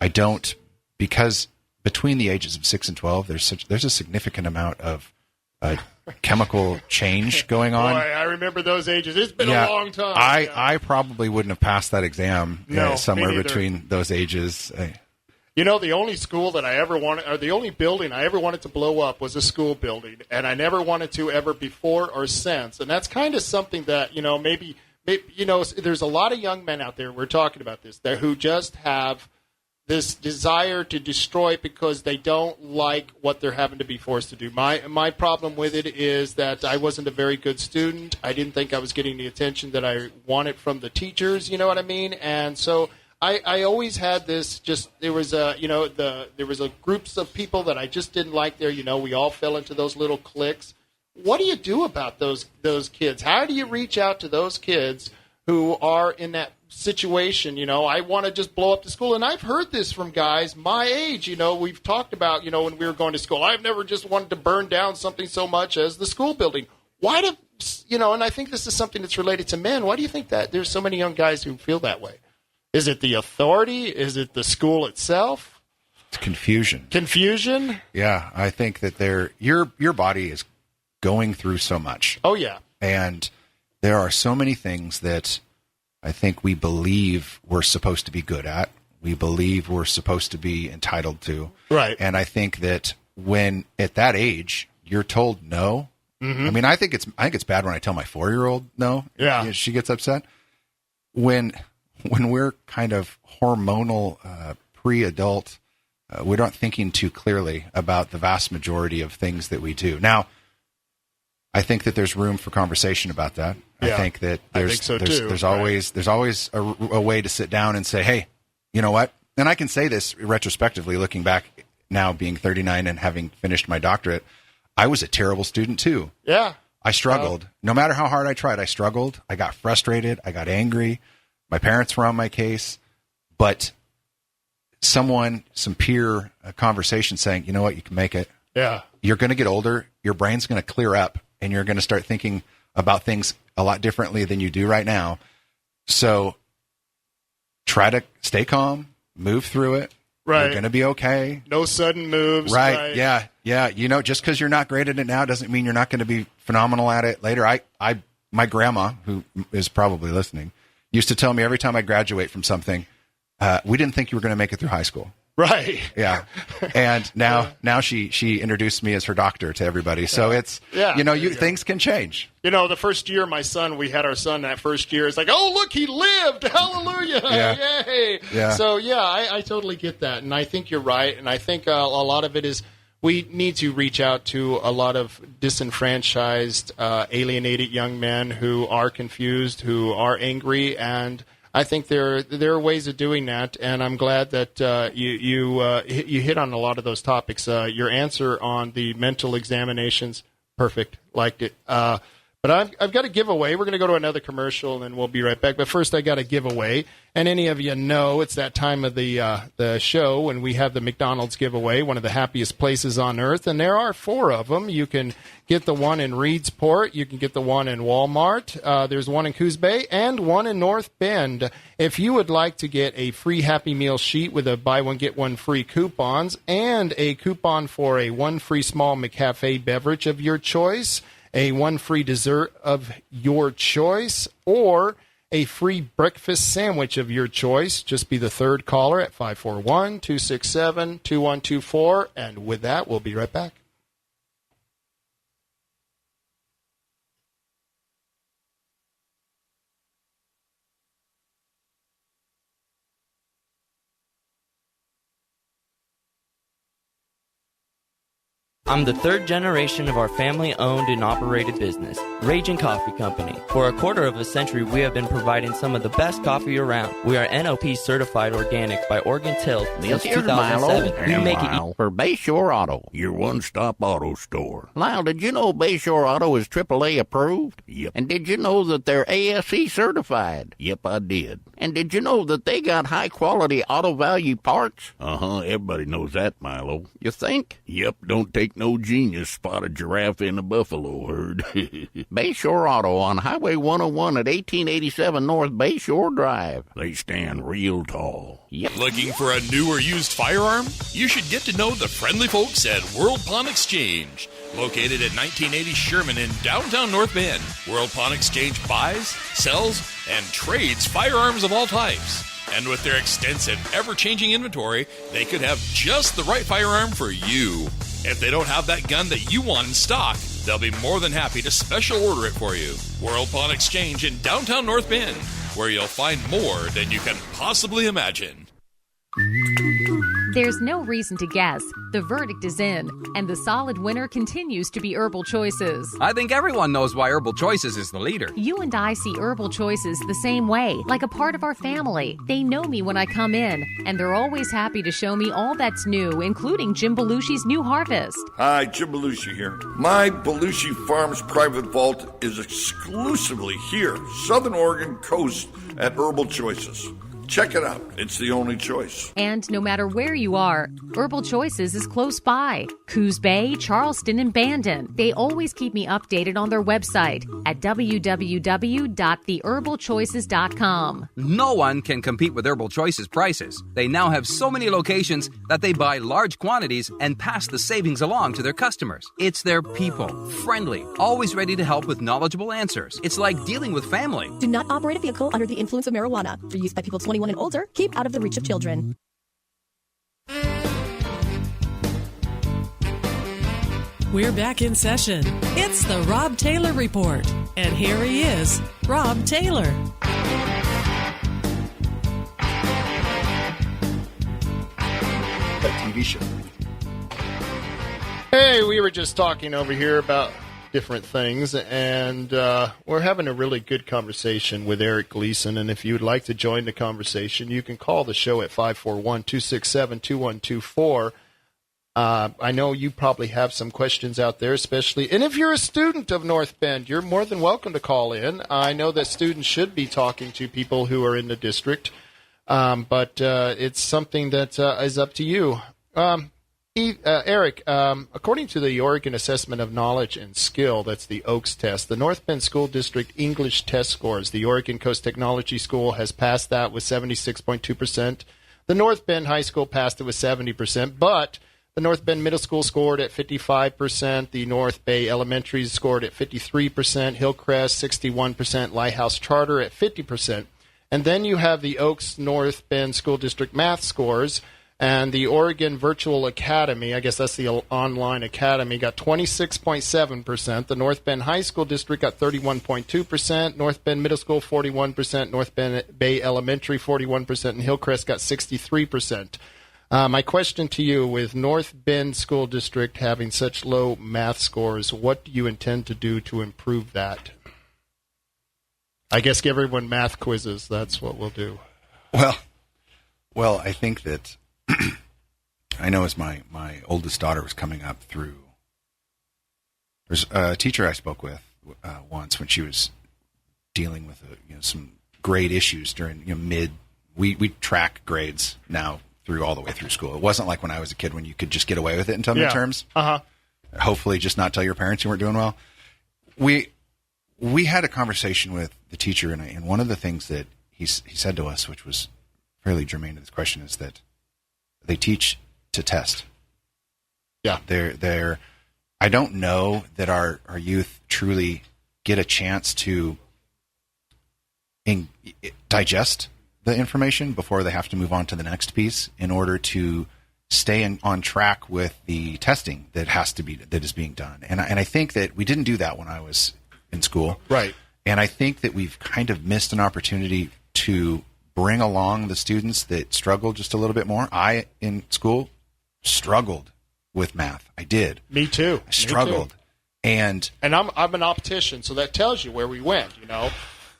I don't, because between the ages of 6 and 12, there's a significant amount of chemical change going on. Boy, I remember those ages. It's been a long time. I probably wouldn't have passed that exam somewhere between those ages. The only school that I ever wanted, or the only building I ever wanted to blow up was a school building, and I never wanted to ever before or since. And that's kind of something that, maybe there's a lot of young men out there, we're talking about this, who just have this desire to destroy because they don't like what they're having to be forced to do. My problem with it is that I wasn't a very good student. I didn't think I was getting the attention that I wanted from the teachers, you know what I mean? And so I always had this, there was groups of people that I just didn't like there. We all fell into those little cliques. What do you do about those kids? How do you reach out to those kids who are in that situation? I want to just blow up the school. And I've heard this from guys my age. We've talked about, when we were going to school, I've never just wanted to burn down something so much as the school building. Why do, and I think this is something that's related to men. Why do you think that there's so many young guys who feel that way? Is it the authority? Is it the school itself? It's confusion. Confusion? Yeah, I think that your body is going through so much. Oh, yeah. And there are so many things that I think we believe we're supposed to be good at. We believe we're supposed to be entitled to. Right. And I think that when at that age you're told no, I mean, I think it's bad when I tell my 4-year-old no. Yeah. She gets upset. When we're kind of hormonal, pre-adult, we're not thinking too clearly about the vast majority of things that we do. Now, I think that there's room for conversation about that. Yeah, I think that there's always a way to sit down and say, hey, you know what? And I can say this retrospectively, looking back now, being 39 and having finished my doctorate, I was a terrible student too. Yeah. I struggled. No matter how hard I tried, I struggled. I got frustrated. I got angry. My parents were on my case. But some peer conversation saying, you know what, you can make it. Yeah. You're going to get older. Your brain's going to clear up. And you're going to start thinking about things a lot differently than you do right now. So try to stay calm, move through it. Right. You're going to be okay. No sudden moves. Right. Yeah. Just because you're not great at it now doesn't mean you're not going to be phenomenal at it later. My grandma, who is probably listening, used to tell me every time I graduate from something, we didn't think you were going to make it through high school. Right. Yeah. And now she introduced me as her doctor to everybody. So it's, things can change. The first year we had our son that first year, it's like, oh, look, he lived. Hallelujah. Yeah. Yay. Yeah. So, I totally get that. And I think you're right. And I think a lot of it is we need to reach out to a lot of disenfranchised, alienated young men who are confused, who are angry, and I think there are ways of doing that, and I'm glad that you hit on a lot of those topics. Your answer on the mental examinations, perfect, liked it. But I've got a giveaway. We're going to go to another commercial, and then we'll be right back. But first, I got a giveaway, and any of you know it's that time of the show when we have the McDonald's giveaway, one of the happiest places on earth, and there are 4 of them. You can get the one in Reedsport. You can get the one in Walmart. There's one in Coos Bay and one in North Bend. If you would like to get a free Happy Meal sheet with a buy one, get one free coupons and a coupon for a 1 free small McCafe beverage of your choice, a 1 free dessert of your choice, or a free breakfast sandwich of your choice, just be the third caller at 541-267-2124. And with that, we'll be right back. I'm the 3rd generation of our family-owned and operated business, Ragin' Coffee Company. For a quarter of a century, we have been providing some of the best coffee around. We are NOP certified organic by Oregon Till since 2007. We make it for Bayshore Auto, your one-stop auto store. Lyle, did you know Bayshore Auto is AAA approved? Yep. And did you know that they're ASE certified? Yep, I did. And did you know that they got high-quality auto value parts? Everybody knows that, Milo. You think? Yep, don't take no genius spot a giraffe in a buffalo herd. Bayshore Auto on Highway 101 at 1887 North Bayshore Drive. They stand real tall. Yep. Looking for a new or used firearm? You should get to know the friendly folks at World Pawn Exchange. Located at 1980 Sherman in downtown North Bend, World Pawn Exchange buys, sells, and trades firearms of all types. And with their extensive, ever-changing inventory, they could have just the right firearm for you. If they don't have that gun that you want in stock, they'll be more than happy to special order it for you. World Pawn Exchange in downtown North Bend, where you'll find more than you can possibly imagine. There's no reason to guess. The verdict is in, and the solid winner continues to be Herbal Choices. I think everyone knows why Herbal Choices is the leader. You and I see Herbal Choices the same way, like a part of our family. They know me when I come in, and they're always happy to show me all that's new, including Jim Belushi's new harvest. Hi, Jim Belushi here. My Belushi Farms private vault is exclusively here, Southern Oregon coast at Herbal Choices. Check it out. It's the only choice. And no matter where you are, Herbal Choices is close by. Coos Bay, Charleston, and Bandon. They always keep me updated on their website at www.theherbalchoices.com. No one can compete with Herbal Choices prices. They now have so many locations that they buy large quantities and pass the savings along to their customers. It's their people, friendly, always ready to help with knowledgeable answers. It's like dealing with family. Do not operate a vehicle under the influence of marijuana. For use by people 21 and older, keep out of the reach of children. We're back in session. It's the Rob Taylor Report. And here he is, Rob Taylor. That TV show. Hey, we were just talking over here about different things, and we're having a really good conversation with Eric Gleason, and if you'd like to join the conversation, you can call the show at 541-267-2124. I know you probably have some questions out there, especially, and if you're a student of North Bend, you're more than welcome to call in. I know that students should be talking to people who are in the district, but it's something that is up to you. Eric, according to the Oregon Assessment of Knowledge and Skill, that's the OAKS test, the North Bend School District English test scores, the Oregon Coast Technology School has passed that with 76.2%. The North Bend High School passed it with 70%, but the North Bend Middle School scored at 55%, the North Bay Elementary scored at 53%, Hillcrest 61%, Lighthouse Charter at 50%. And then you have the OAKS North Bend School District math scores, And the Oregon Virtual Academy, I guess that's the online academy, got 26.7%. The North Bend High School District got 31.2%. North Bend Middle School, 41%. North Bend Bay Elementary, 41%. And Hillcrest got 63%. My question to you, with North Bend School District having such low math scores, what do you intend to do to improve that? I guess give everyone math quizzes. That's what we'll do. Well, I think that I know as my oldest daughter was coming up through, there's a teacher I spoke with once when she was dealing with some grade issues during we track grades now through all the way through school. It wasn't like when I was a kid when you could just get away with it until midterms. Hopefully just not tell your parents you weren't doing well. We had a conversation with the teacher, and one of the things that he said to us, which was fairly germane to this question, is that they teach to test. Yeah. They're I don't know that our youth truly get a chance to digest the information before they have to move on to the next piece in order to stay on track with the testing that is being done. And I think that we didn't do that when I was in school. Right. And I think that we've kind of missed an opportunity to bring along the students that struggle just a little bit more. I, in school, struggled with math. I did. Me too. I struggled. Me too. And I'm an optician, so that tells you where we went,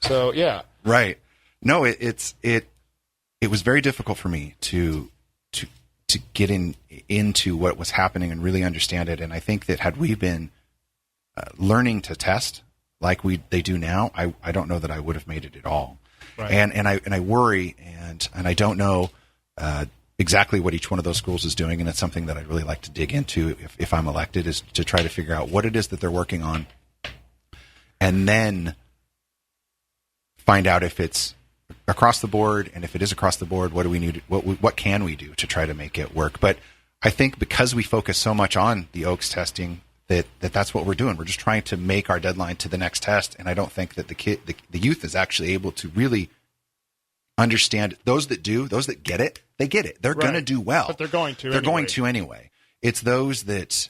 So, yeah. Right. No, it was very difficult for me to get into what was happening and really understand it. And I think that had we been learning to test like they do now, I don't know that I would have made it at all. Right. And I worry, and I don't know exactly what each one of those schools is doing, and it's something that I'd really like to dig into if I'm elected, is to try to figure out what it is that they're working on, and then find out if it's across the board, and if it is across the board, what do we need? What can we do to try to make it work? But I think because we focus so much on the Oaks testing, that's what we're doing. We're just trying to make our deadline to the next test, and I don't think that the youth is actually able to really understand. Those that get it, they get it. They're going to do well. But they're going to. Going to anyway. It's those that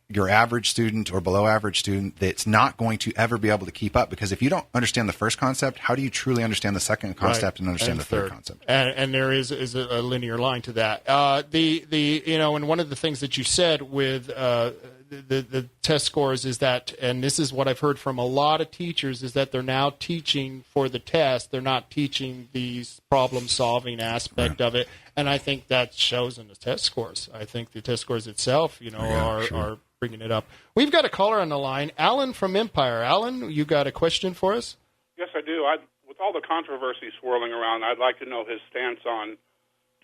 your average student or below average student that's not going to ever be able to keep up, because if you don't understand the first concept, how do you truly understand the second concept and understand the third concept? And there is a linear line to that. And one of the things that you said with the test scores is that, and this is what I've heard from a lot of teachers, is that they're now teaching for the test. They're not teaching the problem-solving aspect of it. And I think that shows in the test scores. I think the test scores itself, are bringing it up. We've got a caller on the line, Alan from Empire. Alan, you got a question for us? Yes, I do. With all the controversy swirling around, I'd like to know his stance on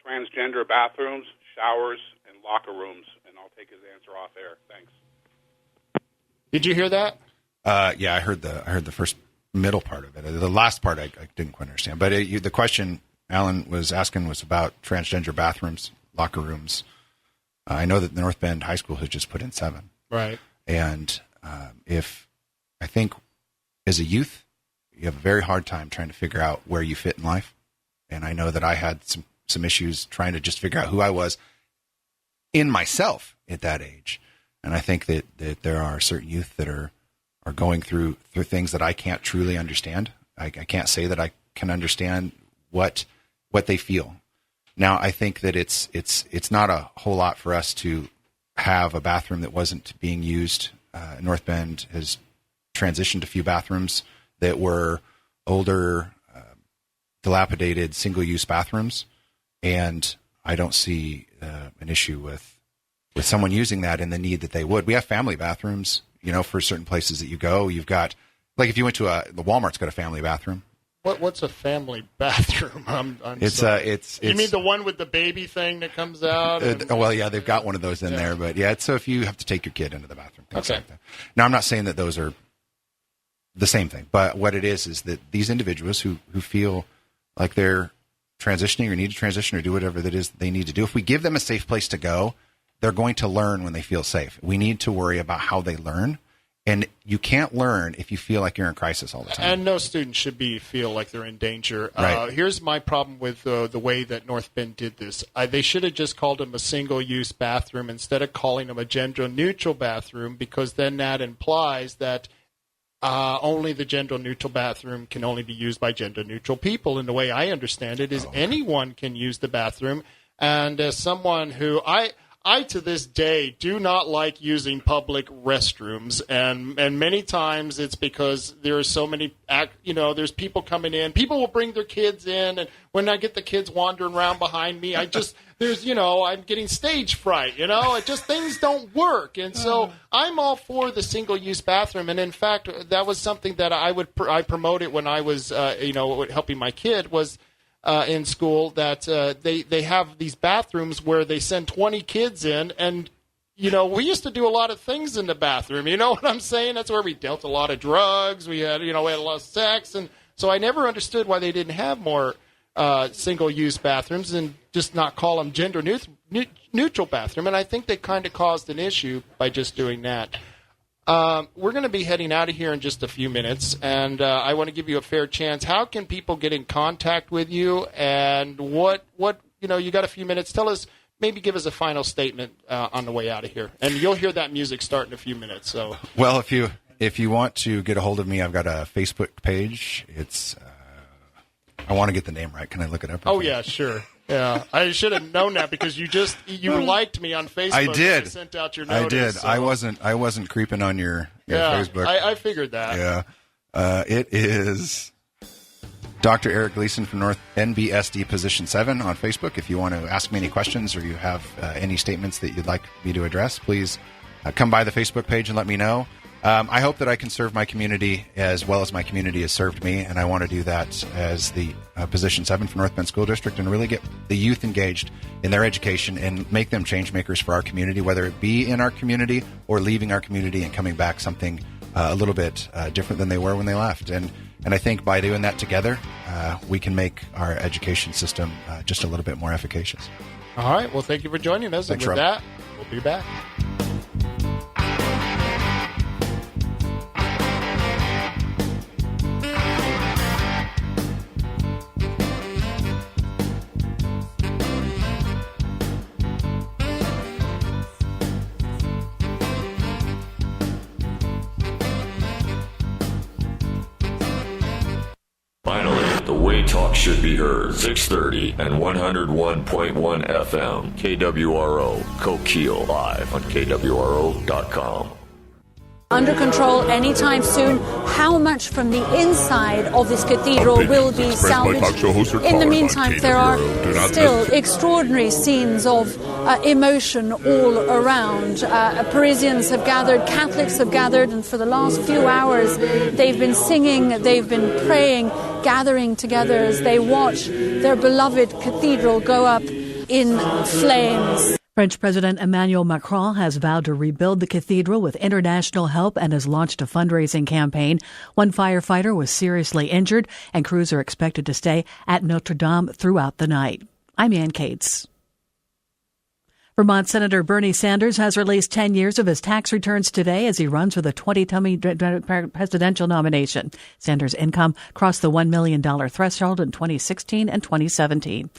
transgender bathrooms, showers, and locker rooms, and I'll take his answer off air. Thanks. Did you hear that? Yeah, I heard the first middle part of it. The last part I didn't quite understand. But the question Alan was asking was about transgender bathrooms, locker rooms. I know that the North Bend High School has just put in 7. Right. And I think as a youth, you have a very hard time trying to figure out where you fit in life. And I know that I had some issues trying to just figure out who I was in myself at that age. And I think that there are certain youth that are going through things that I can't truly understand. I can't say that I can understand what they feel. Now, I think that it's not a whole lot for us to have a bathroom that wasn't being used. North Bend has transitioned a few bathrooms that were older, dilapidated, single-use bathrooms, and I don't see an issue with someone using that and the need that they would. We have family bathrooms, for certain places that you go. You've got, like if you went to the Walmart's got a family bathroom. What's a family bathroom? You mean the one with the baby thing that comes out? Well, yeah, they've got one of those in there, but yeah, it's so if you have to take your kid into the bathroom, things like that. Now, I'm not saying that those are the same thing, but what it is that these individuals who feel like they're transitioning or need to transition or do whatever that is they need to do, if we give them a safe place to go, they're going to learn when they feel safe. We need to worry about how they learn And you can't learn if you feel like you're in crisis all the time. And no student should feel like they're in danger. Right. Here's my problem with the way that North Bend did this. They should have just called them a single-use bathroom instead of calling them a gender-neutral bathroom, because then that implies that only the gender-neutral bathroom can only be used by gender-neutral people. And the way I understand it is anyone can use the bathroom. And as someone who I to this day do not like using public restrooms, and many times it's because there are so many, there's people coming in. People will bring their kids in, and when I get the kids wandering around behind me, I'm getting stage fright. Things don't work, and so I'm all for the single-use bathroom. And in fact, that was something that I promoted when I was helping my kid was. In school, that they have these bathrooms where they send 20 kids in, and we used to do a lot of things in the bathroom. You know what I'm saying? That's where we dealt a lot of drugs. We had we had a lot of sex, and so I never understood why they didn't have more single-use bathrooms and just not call them gender neutral bathroom. And I think they kind of caused an issue by just doing that. We're going to be heading out of here in just a few minutes, and I want to give you a fair chance. How can people get in contact with you, and what you got a few minutes. Tell us, maybe give us a final statement on the way out of here, and you'll hear that music start in a few minutes. So, well, if you want to get a hold of me, I've got a Facebook page. It's I want to get the name right. Can I look it up? Oh yeah, sure. Yeah, I should have known that because you liked me on Facebook. I did. I sent out your notice. I did. So. I wasn't creeping on your Facebook. I figured that. Yeah. It is Dr. Eric Gleason from North NBSD Position 7 on Facebook. If you want to ask me any questions or you have any statements that you'd like me to address, please come by the Facebook page and let me know. I hope that I can serve my community as well as my community has served me, and I want to do that as the Position 7 for North Bend School District and really get the youth engaged in their education and make them change makers for our community, whether it be in our community or leaving our community and coming back something a little bit different than they were when they left. And I think by doing that together, we can make our education system just a little bit more efficacious. All right. Well, thank you for joining us. Thanks, and with Rob. that, we'll be back. Finally, the way talk should be heard. 630 and 101.1 FM. KWRO. Coquille live on KWRO.com. Under control anytime soon. How much from the inside of this cathedral will be salvaged? In the meantime, there are still extraordinary scenes of emotion all around. Parisians have gathered, Catholics have gathered, and for the last few hours they've been singing, they've been praying, gathering together as they watch their beloved cathedral go up in flames. French President Emmanuel Macron has vowed to rebuild the cathedral with international help and has launched a fundraising campaign. One firefighter was seriously injured, and crews are expected to stay at Notre Dame throughout the night. I'm Ann Cates. Vermont Senator Bernie Sanders has released 10 years of his tax returns today as he runs for the 2020 presidential nomination. Sanders' income crossed the $1 million threshold in 2016 and 2017.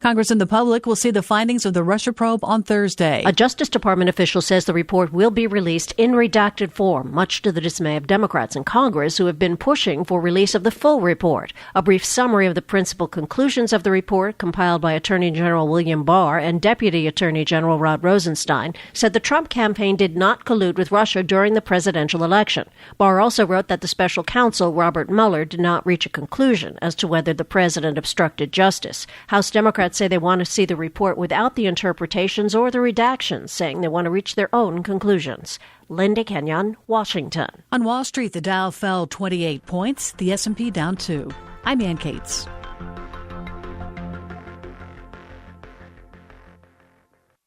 Congress and the public will see the findings of the Russia probe on Thursday. A Justice Department official says the report will be released in redacted form, much to the dismay of Democrats in Congress who have been pushing for release of the full report. A brief summary of the principal conclusions of the report, compiled by Attorney General William Barr and Deputy Attorney General Rod Rosenstein, said the Trump campaign did not collude with Russia during the presidential election. Barr also wrote that the special counsel, Robert Mueller, did not reach a conclusion as to whether the president obstructed justice. House Democrats say they want to see the report without the interpretations or the redactions, saying they want to reach their own conclusions. Linda Kenyon, Washington. On Wall Street, the Dow fell 28 points, the S&P down 2. I'm Ann Cates.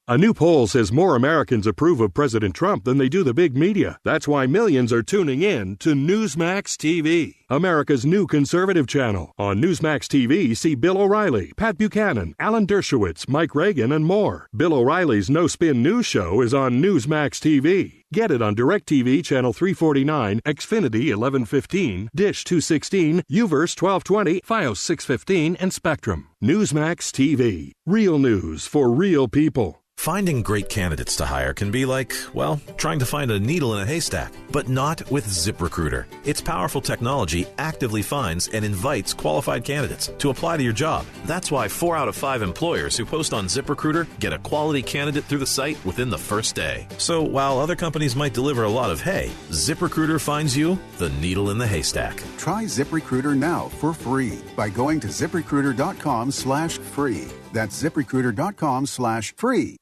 A new poll says more Americans approve of President Trump than they do the big media. That's why millions are tuning in to Newsmax TV, America's new conservative channel. On Newsmax TV, see Bill O'Reilly, Pat Buchanan, Alan Dershowitz, Mike Reagan, and more. Bill O'Reilly's No Spin News Show is on Newsmax TV. Get it on DirecTV Channel 349, Xfinity 1115, Dish 216, UVerse 1220, Fios 615, and Spectrum. Newsmax TV. Real news for real people. Finding great candidates to hire can be like, well, trying to find a needle in a haystack, but not with ZipRecruiter. Its powerful technology actively finds and invites qualified candidates to apply to your job. That's why 4 out of 5 employers who post on ZipRecruiter get a quality candidate through the site within the first day. So while other companies might deliver a lot of hay, ZipRecruiter finds you the needle in the haystack. Try ZipRecruiter now for free by going to ZipRecruiter.com/free. That's ZipRecruiter.com/free.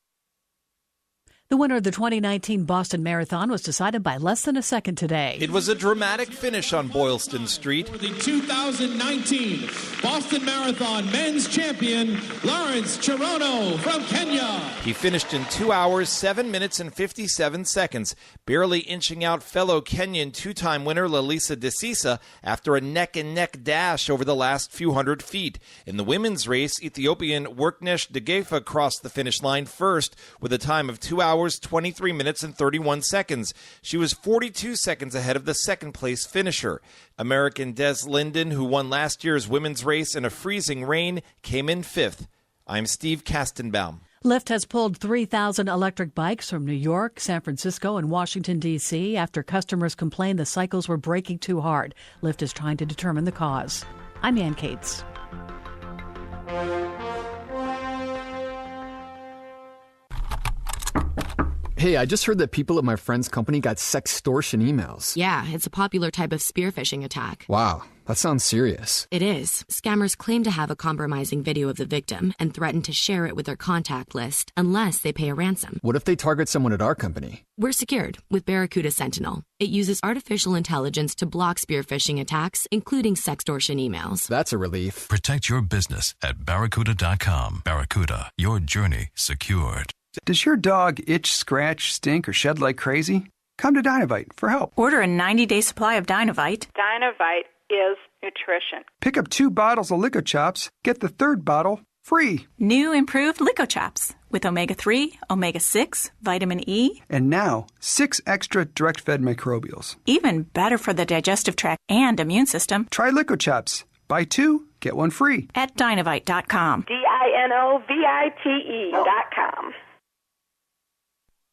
The winner of the 2019 Boston Marathon was decided by less than a second today. It was a dramatic finish on Boylston Street. For the 2019 Boston Marathon men's champion, Lawrence Cherono from Kenya. He finished in 2 hours, 7 minutes, and 57 seconds, barely inching out fellow Kenyan two-time winner Lalisa Desisa after a neck-and-neck dash over the last few hundred feet. In the women's race, Ethiopian Worknesh Degefa crossed the finish line first with a time of 2 hours, 23 minutes, and 31 seconds. She was 42 seconds ahead of the second-place finisher. American Des Linden, who won last year's women's race in a freezing rain, came in fifth. I'm Steve Kastenbaum. Lyft has pulled 3,000 electric bikes from New York, San Francisco, and Washington, D.C. after customers complained the cycles were braking too hard. Lyft is trying to determine the cause. I'm Ann Cates. Hey, I just heard that people at my friend's company got sextortion emails. Yeah, it's a popular type of spear phishing attack. Wow, that sounds serious. It is. Scammers claim to have a compromising video of the victim and threaten to share it with their contact list unless they pay a ransom. What if they target someone at our company? We're secured with Barracuda Sentinel. It uses artificial intelligence to block spear phishing attacks, including sextortion emails. That's a relief. Protect your business at Barracuda.com. Barracuda, your journey secured. Does your dog itch, scratch, stink, or shed like crazy? Come to Dynavite for help. Order a 90-day supply of Dynavite. Dynavite is nutrition. Pick up 2 bottles of Lico Chops, get the 3rd bottle free. New improved Lico Chops with omega-3, omega-6, vitamin E. And now, 6 extra direct-fed microbials. Even better for the digestive tract and immune system. Try Lico Chops. Buy 2, get 1 free. At Dynavite.com. DINOVITE.com.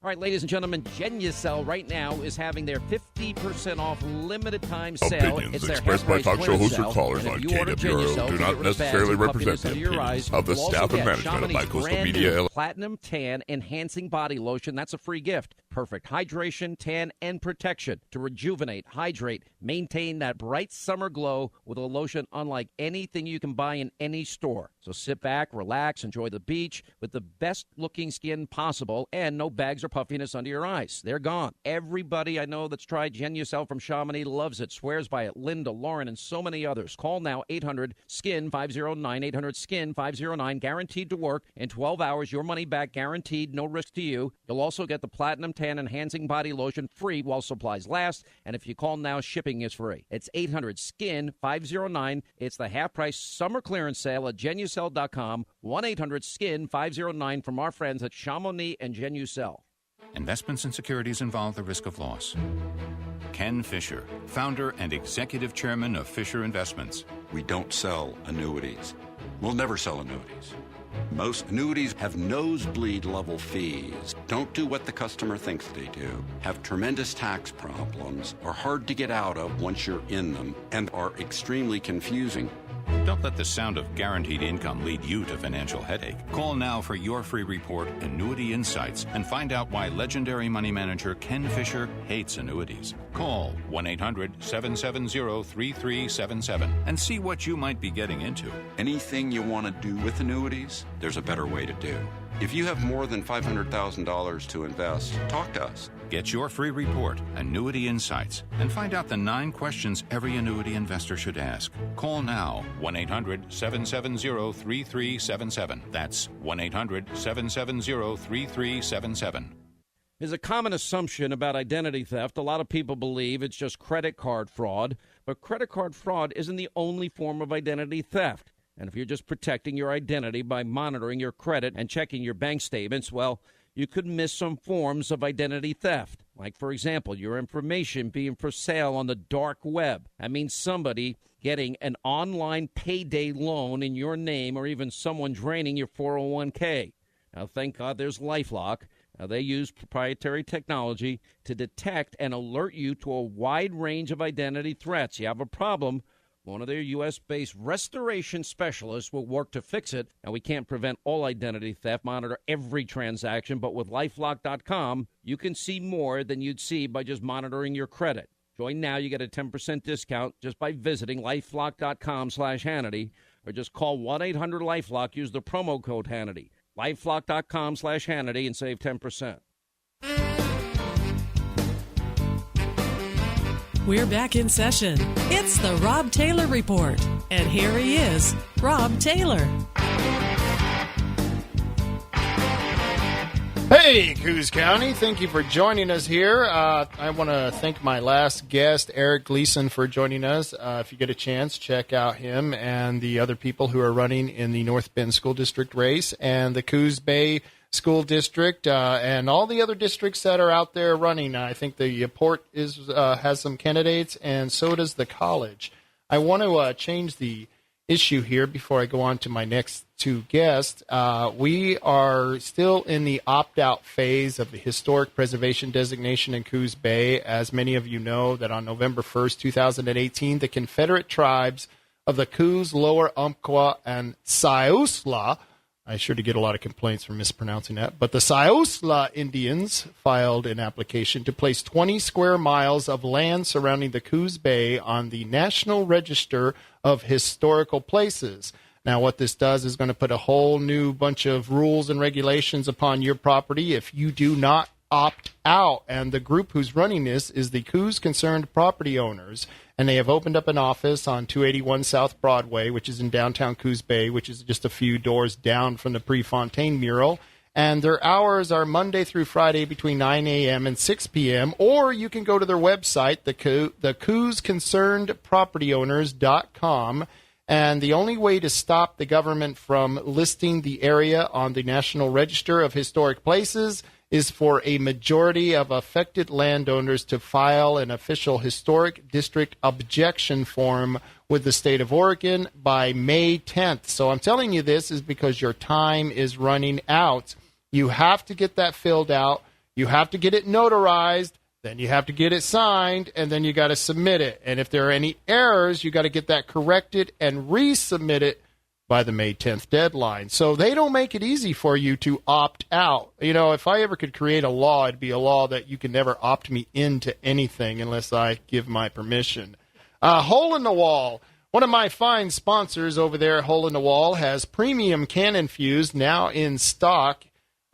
All right, ladies and gentlemen, Genucel right now is having their 50% off limited time sale. Opinions It's their expressed by talk show hosts or callers and on if you order KWRO Genucel, do to not get rid of necessarily bags and represent puffiness the under your opinions eyes, of the you'll also staff and get management of Chamonix's Coastal brand Media. new Platinum Tan Enhancing Body Lotion. That's a free gift. Perfect hydration, tan, and protection to rejuvenate, hydrate, maintain that bright summer glow with a lotion unlike anything you can buy in any store. So sit back, relax, enjoy the beach with the best-looking skin possible and no bags or puffiness under your eyes. They're gone. Everybody I know that's tried Genucel from Chamonix loves it, swears by it. Linda, Lauren, and so many others. Call now, 800-SKIN-509, 800-SKIN-509, guaranteed to work in 12 hours. Your money back guaranteed, no risk to you. You'll also get the Platinum Tan Enhancing Body Lotion free while supplies last. And if you call now, shipping is free. It's 800-SKIN-509. It's the half-price summer clearance sale at Genucel.com. 1-800-SKIN-509 from our friends at Chamonix and Genucel. Investments and securities involve the risk of loss. Ken Fisher, founder and executive chairman of Fisher Investments. We don't sell annuities. We'll never sell annuities. Most annuities have nosebleed level fees, don't do what the customer thinks they do, have tremendous tax problems, are hard to get out of once you're in them, and are extremely confusing. Don't let the sound of guaranteed income lead you to financial headache. Call now for your free report, Annuity Insights, and find out why legendary money manager Ken Fisher hates annuities. Call 1-800-770-3377 and see what you might be getting into. Anything you want to do with annuities, there's a better way to do. If you have more than $500,000 to invest, talk to us. Get your free report, Annuity Insights, and find out the 9 questions every annuity investor should ask. Call now, 1-800-770-3377. That's 1-800-770-3377. There's a common assumption about identity theft. A lot of people believe it's just credit card fraud, but credit card fraud isn't the only form of identity theft. And if you're just protecting your identity by monitoring your credit and checking your bank statements, well, you could miss some forms of identity theft. Like, for example, your information being for sale on the dark web. That means somebody getting an online payday loan in your name or even someone draining your 401k. Now, thank God there's LifeLock. Now, they use proprietary technology to detect and alert you to a wide range of identity threats. You have a problem, one of their U.S.-based restoration specialists will work to fix it. Now, we can't prevent all identity theft, monitor every transaction, but with LifeLock.com, you can see more than you'd see by just monitoring your credit. Join now. You get a 10% discount just by visiting LifeLock.com/Hannity or just call 1-800-LifeLock. Use the promo code Hannity. LifeLock.com/Hannity and save 10%. We're back in session. It's the Rob Taylor Report. And here he is, Rob Taylor. Hey, Coos County. Thank you for joining us here. I want to thank my last guest, Eric Gleason, for joining us. If you get a chance, check out him and the other people who are running in the North Bend School District race and the Coos Bay School District and all the other districts that are out there running. I think the port has some candidates, and so does the college. I want to change the issue here before I go on to my next two guests. We are still in the opt-out phase of the historic preservation designation in Coos Bay. As many of you know, that on November 1st, 2018, the Confederate tribes of the Coos, Lower Umpqua, and Siuslaw, I sure to get a lot of complaints for mispronouncing that, but the Siuslaw Indians filed an application to place 20 square miles of land surrounding the Coos Bay on the National Register of Historical Places. Now, what this does is going to put a whole new bunch of rules and regulations upon your property if you do not opt out. And the group who's running this is the Coos Concerned Property Owners, and they have opened up an office on 281 South Broadway, which is in downtown Coos Bay, which is just a few doors down from the Prefontaine mural. And their hours are Monday through Friday between 9 a.m. and 6 p.m., or you can go to their website, the CoosConcernedPropertyOwners.com. And the only way to stop the government from listing the area on the National Register of Historic Places is for a majority of affected landowners to file an official historic district objection form with the state of Oregon by May 10th. So I'm telling you this is because your time is running out. You have to get that filled out. You have to get it notarized. Then you have to get it signed, and then you got to submit it. And if there are any errors, you got to get that corrected and resubmit it by the May 10th deadline. So they don't make it easy for you to opt out. You know, if I ever could create a law, it'd be a law that you can never opt me into anything unless I give my permission. Hole in the Wall. One of my fine sponsors over there at Hole in the Wall has premium Cannon fuse now in stock.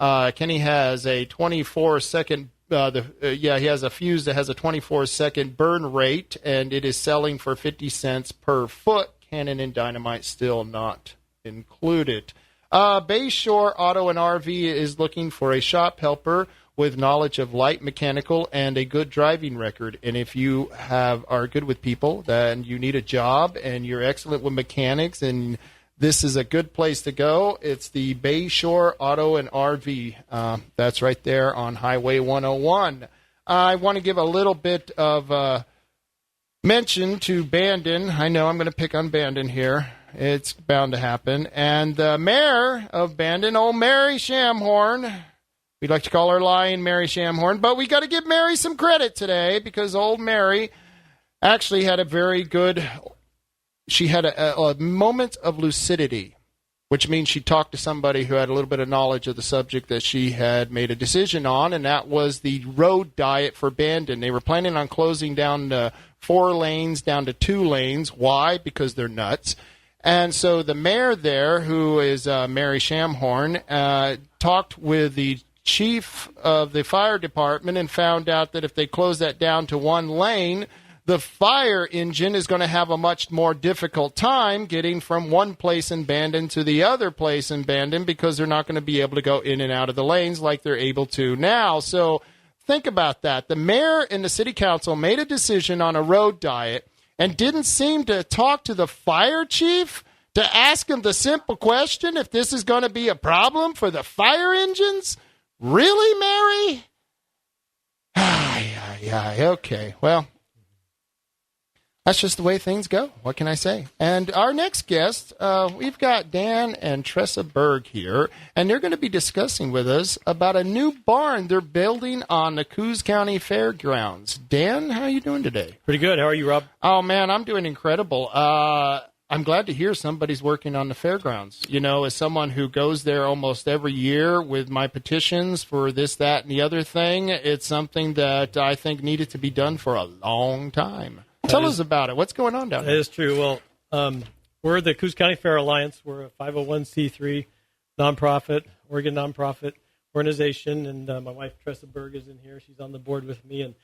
Kenny has a 24-second he has a fuse that has a 24-second burn rate, and it is selling for 50 cents per foot. Cannon and dynamite still not included. Bayshore Auto and RV is looking for a shop helper with knowledge of light mechanical and a good driving record. And if you are good with people, then you need a job and you're excellent with mechanics, and this is a good place to go. It's the Bayshore Auto and RV. That's right there on Highway 101. I want to give a little bit of mention to Bandon. I know I'm going to pick on Bandon here. It's bound to happen. And the mayor of Bandon, old Mary Shamhorn, we'd like to call her lying Mary Shamhorn, but we got to give Mary some credit today because old Mary actually had a very good, she had a moment of lucidity, which means she talked to somebody who had a little bit of knowledge of the subject that she had made a decision on, and that was the road diet for Bandon. They were planning on closing down 4 lanes down to 2 lanes. Why? Because they're nuts. And so the mayor there, who is Mary Shamhorn, talked with the chief of the fire department and found out that if they close that down to 1 lane, the fire engine is going to have a much more difficult time getting from one place in Bandon to the other place in Bandon because they're not going to be able to go in and out of the lanes like they're able to now. So think about that. The mayor and the city council made a decision on a road diet and didn't seem to talk to the fire chief to ask him the simple question if this is going to be a problem for the fire engines. Really, Mary? Okay. Well, that's just the way things go. What can I say? And our next guest, we've got Dan and Tressa Berg here, and they're going to be discussing with us about a new barn they're building on the Coos County Fairgrounds. Dan, how are you doing today? Pretty good. How are you, Rob? Oh, man, I'm doing incredible. I'm glad to hear somebody's working on the fairgrounds. You know, as someone who goes there almost every year with my petitions for this, that, and the other thing, it's something that I think needed to be done for a long time. Tell us about it. What's going on down there? That is true. Well, we're the Coos County Fair Alliance. We're a 501c3 nonprofit, Oregon nonprofit organization, and my wife, Tressa Berg, is in here. She's on the board with me, and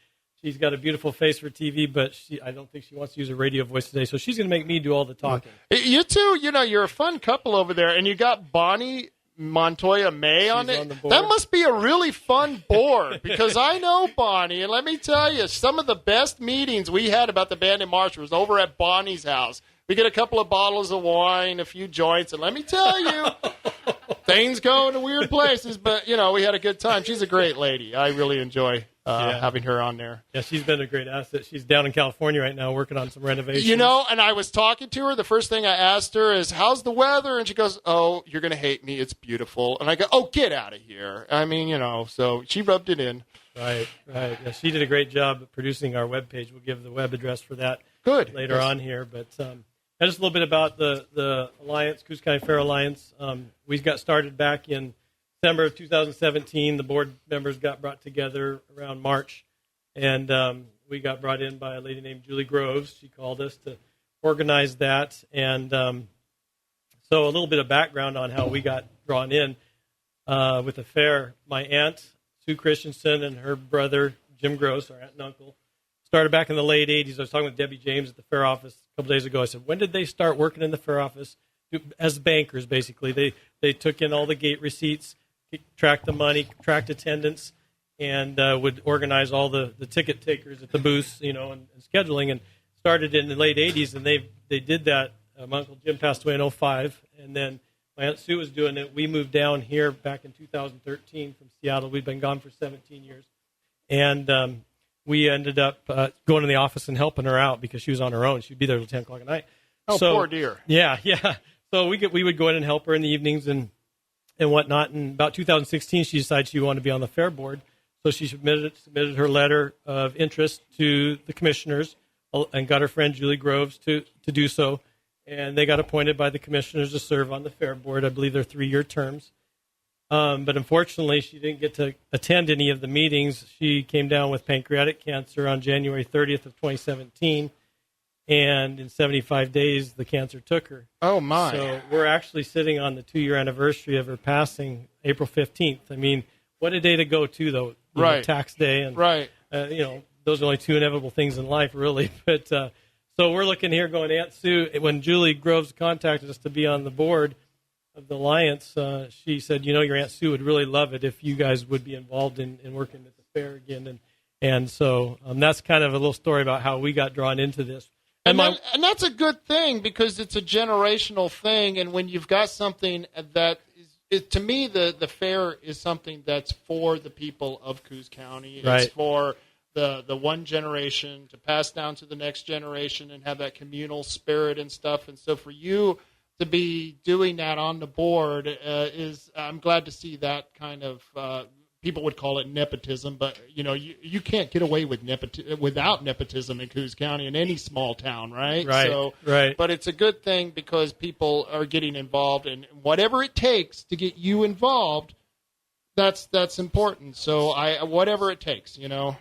she's got a beautiful face for TV, but I don't think she wants to use a radio voice today, so she's going to make me do all the talking. You two, you're a fun couple over there, and you got Bonnie Montoya May on it. That must be a really fun board, because I know Bonnie, and let me tell you, some of the best meetings we had about the band in March was over at Bonnie's house. We get a couple of bottles of wine, a few joints, and let me tell you, things go into weird places, but, we had a good time. She's a great lady. I really enjoy having her on there. Yeah, she's been a great asset. She's down in California right now working on some renovations. And I was talking to her. The first thing I asked her is, how's the weather? And she goes, oh, you're going to hate me. It's beautiful. And I go, oh, get out of here. I mean, so she rubbed it in. Right. Yeah, she did a great job of producing our webpage. We'll give the web address for that later on here. But just a little bit about the Alliance, Coos County Fair Alliance. We got started back in December of 2017. The board members got brought together around March, and we got brought in by a lady named Julie Groves. She called us to organize that, and so a little bit of background on how we got drawn in with the fair. My aunt, Sue Christensen, and her brother, Jim Gross, our aunt and uncle, started back in the late 80s. I was talking with Debbie James at the fair office a couple days ago. I said, when did they start working in the fair office? As bankers, basically. They took in all the gate receipts, tracked the money, tracked attendance, and would organize all the ticket takers at the booths, and scheduling. And started in the late 80s, and they did that. My Uncle Jim passed away in 2005, and then my Aunt Sue was doing it. We moved down here back in 2013 from Seattle. We'd been gone for 17 years. And we ended up going to the office and helping her out because she was on her own. She'd be there till 10 o'clock at night. Oh, poor dear. Yeah. So we would go in and help her in the evenings and whatnot. And about 2016, she decided she wanted to be on the fair board. So she submitted her letter of interest to the commissioners and got her friend Julie Groves to do so. And they got appointed by the commissioners to serve on the fair board. I believe they're 3-year terms. But unfortunately, she didn't get to attend any of the meetings. She came down with pancreatic cancer on January 30th of 2017. And in 75 days, the cancer took her. Oh, my. So we're actually sitting on the 2-year anniversary of her passing, April 15th. I mean, what a day to go to, though. Right. Tax day. And, right. Those are only two inevitable things in life, really. But so we're looking here going, Aunt Sue, when Julie Groves contacted us to be on the board of the Alliance, she said, your Aunt Sue would really love it if you guys would be involved in working at the fair again. And so that's kind of a little story about how we got drawn into this. And that's a good thing because it's a generational thing. And when you've got something that is, to me, the fair is something that's for the people of Coos County. Right. It's for the one generation to pass down to the next generation and have that communal spirit and stuff. And so for you to be doing that on the board I'm glad to see that kind of people would call it nepotism, but you can't get away with without nepotism in Coos County in any small town, right? Right. But it's a good thing because people are getting involved, and whatever it takes to get you involved, that's important. So whatever it takes, And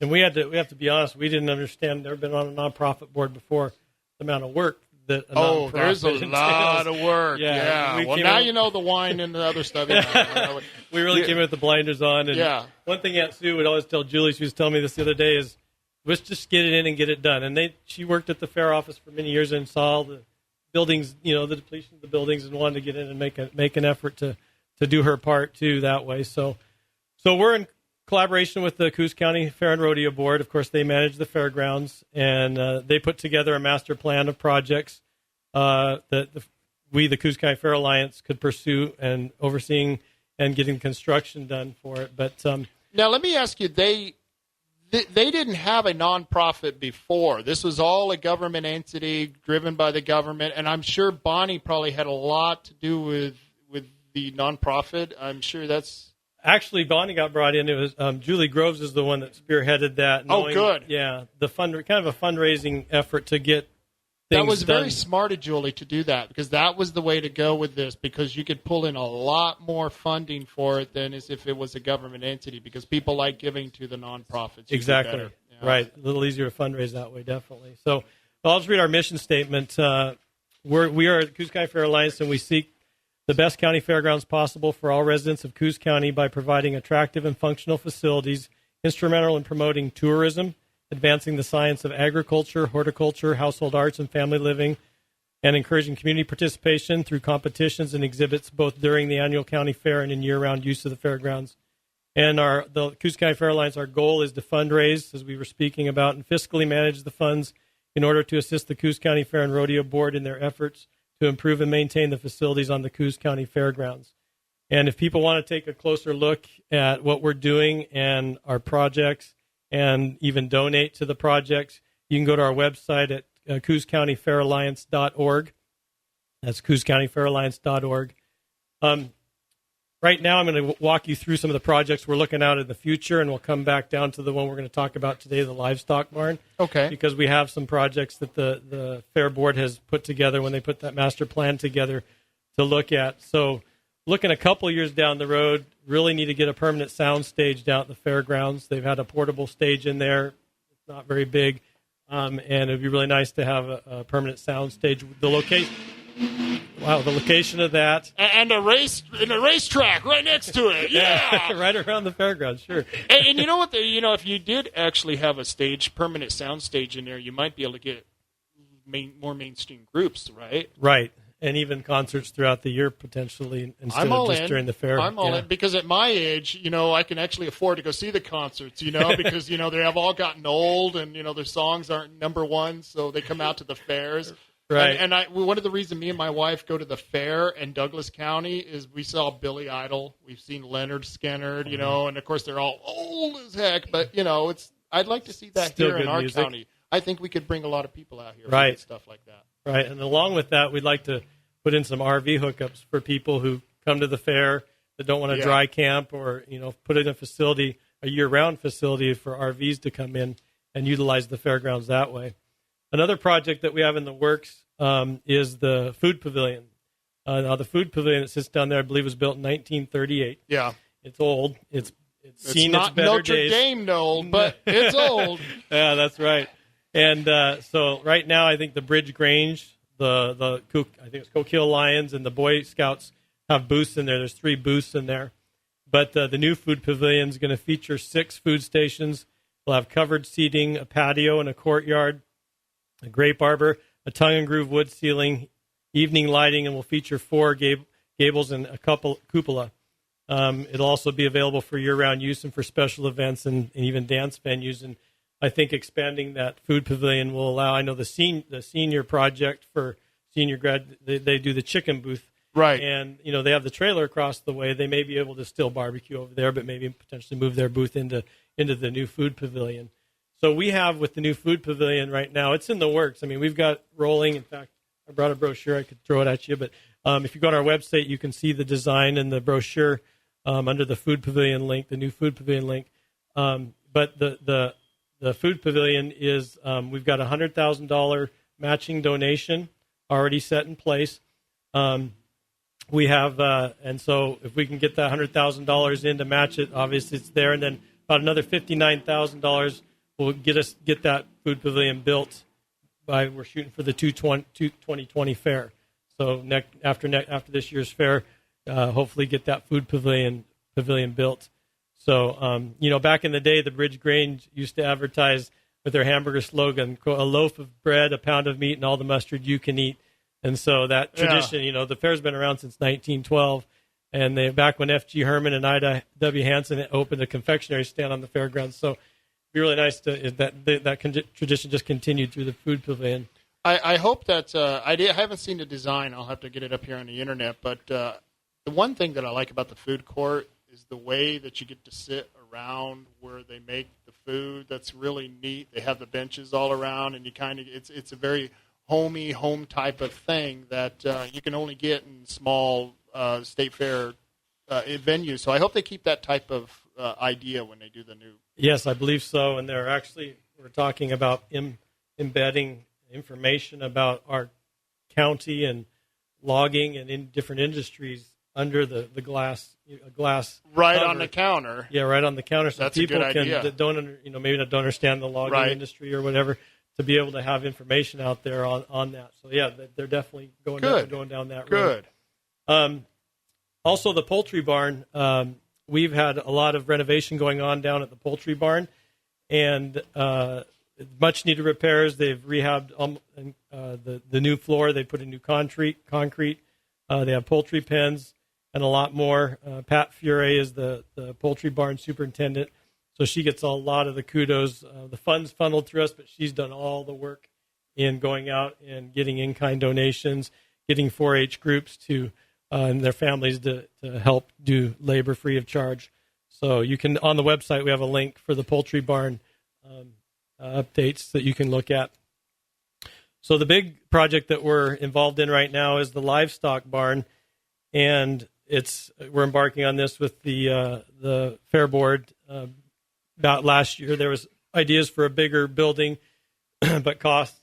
we have to be honest. We didn't understand. Never been on a nonprofit board before. The amount of work that there's a lot of work. Yeah. Well, now you know the wine and the other stuff. We really came in with the blinders on. And one thing Aunt Sue would always tell Julie, she was telling me this the other day, is let's just get it in and get it done. And she worked at the fair office for many years and saw the buildings, the depletion of the buildings, and wanted to get in and make an effort to do her part too that way. So we're in collaboration with the Coos County Fair and Rodeo Board. Of course, they manage the fairgrounds, and they put together a master plan of projects that we, the Coos County Fair Alliance, could pursue and overseeing and getting construction done for it. But now let me ask you, They didn't have a nonprofit before. This was all a government entity driven by the government, and I'm sure Bonnie probably had a lot to do with the nonprofit. I'm sure that's... Actually, Bonnie got brought in. It was Julie Groves is the one that spearheaded that. Good. Yeah, kind of a fundraising effort to get things That was done. very smart of Julie to do that, because that was the way to go with this, because you could pull in a lot more funding for it than as if it was a government entity, because people like giving to the nonprofits. Exactly. Yeah. Right. A little easier to fundraise that way, definitely. So I'll just read our mission statement. We are at Coos County Fair Alliance, and we seek the best county fairgrounds possible for all residents of Coos County by providing attractive and functional facilities, instrumental in promoting tourism, advancing the science of agriculture, horticulture, household arts, and family living, and encouraging community participation through competitions and exhibits both during the annual county fair and in year-round use of the fairgrounds. And the Coos County Fair Alliance, our goal is to fundraise, as we were speaking about, and fiscally manage the funds in order to assist the Coos County Fair and Rodeo Board in their efforts to improve and maintain the facilities on the Coos County Fairgrounds. And if people want to take a closer look at what we're doing and our projects and even donate to the projects, you can go to our website at cooscountyfairalliance.org. That's cooscountyfairalliance.org. Right now, I'm going to walk you through some of the projects we're looking at in the future, and we'll come back down to the one we're going to talk about today, the livestock barn. Okay. Because we have some projects that the Fair Board has put together when they put that master plan together to look at. So looking a couple years down the road, really need to get a permanent sound stage down at the fairgrounds. They've had a portable stage in there. It's not very big, and it'd be really nice to have a permanent sound stage. The location of that. And a racetrack right next to it. Yeah. Right around the fairgrounds, sure. And you know what? If you did actually have a permanent sound stage in there, you might be able to get more mainstream groups, right? Right. And even concerts throughout the year, potentially, instead of just during the fair. I'm all in, because at my age, I can actually afford to go see the concerts, because, they have all gotten old and, their songs aren't number one, so they come out to the fairs. Right. And one of the reasons me and my wife go to the fair in Douglas County is we saw Billy Idol. We've seen Leonard Skinner, and of course they're all old as heck, but, I'd like to see that Still here in our music. county. I think we could bring a lot of people out here Right. for stuff like that. Right. And along with that, we'd like to put in some RV hookups for people who come to the fair that don't want to dry camp, or, put in a year-round facility for RVs to come in and utilize the fairgrounds that way. Another project that we have in the works is the food pavilion. Now, the food pavilion that sits down there, I believe, was built in 1938. Yeah. It's old. It's seen its not better Notre days. Dame old, but it's old. Yeah, that's right. And so right now, I think the Bridge Grange, I think it's Cook Hill Lions, and the Boy Scouts have booths in there. There's 3 booths in there. But the new food pavilion is going to feature 6 food stations. We'll have covered seating, a patio, and a courtyard, a grape arbor, a tongue and groove wood ceiling, evening lighting, and will feature 4 gables and a cupola. It'll also be available for year-round use and for special events and even dance venues. And I think expanding that food pavilion will allow. I know the senior project for senior grad, they do the chicken booth, right? And they have the trailer across the way. They may be able to still barbecue over there, but maybe potentially move their booth into the new food pavilion. So we have with the new food pavilion right now, it's in the works. I mean, we've got rolling. In fact, I brought a brochure. I could throw it at you, but if you go on our website, you can see the design and the brochure under the food pavilion link, the new food pavilion link. But the food pavilion is we've got a $100,000 matching donation already set in place. We have, and so if we can get that $100,000 in to match it, obviously it's there, and then about another $59,000 will get that food pavilion built. We're shooting for the 2020 fair. So after this year's fair, hopefully get that food pavilion built. So back in the day, the Bridge Grange used to advertise with their hamburger slogan, "A loaf of bread, a pound of meat, and all the mustard you can eat." And so that tradition, the fair's been around since 1912. And back when F.G. Herman and Ida W. Hansen opened a confectionery stand on the fairgrounds. So it'd be really nice that tradition just continued through the food pavilion. I hope that I haven't seen the design. I'll have to get it up here on the internet. But the one thing that I like about the food court is the way that you get to sit around where they make the food. That's really neat. They have the benches all around, and you kind of it's a very homey home type of thing that you can only get in small state fair venues. So I hope they keep that type of idea when they do the new. Yes, I believe so. And we're talking about embedding information about our county and logging and in different industries under the glass right cover. On the counter. Yeah, right on the counter. So that's people a good idea. that maybe don't understand the logging industry or whatever, to be able to have information out there on that. So yeah, they're definitely going down that road. Good. Also, the poultry barn. We've had a lot of renovation going on down at the poultry barn, and much needed repairs. They've rehabbed the new floor. They put in new concrete. They have poultry pens and a lot more. Pat Fure is the poultry barn superintendent, so she gets a lot of the kudos. The funds funneled through us, but she's done all the work in going out and getting in-kind donations, getting 4-H groups to and their families to help do labor free of charge. So you can, on the website, we have a link for the poultry barn updates that you can look at. So the big project that we're involved in right now is the livestock barn, and we're embarking on this with the fair board. About last year, there was ideas for a bigger building, but cost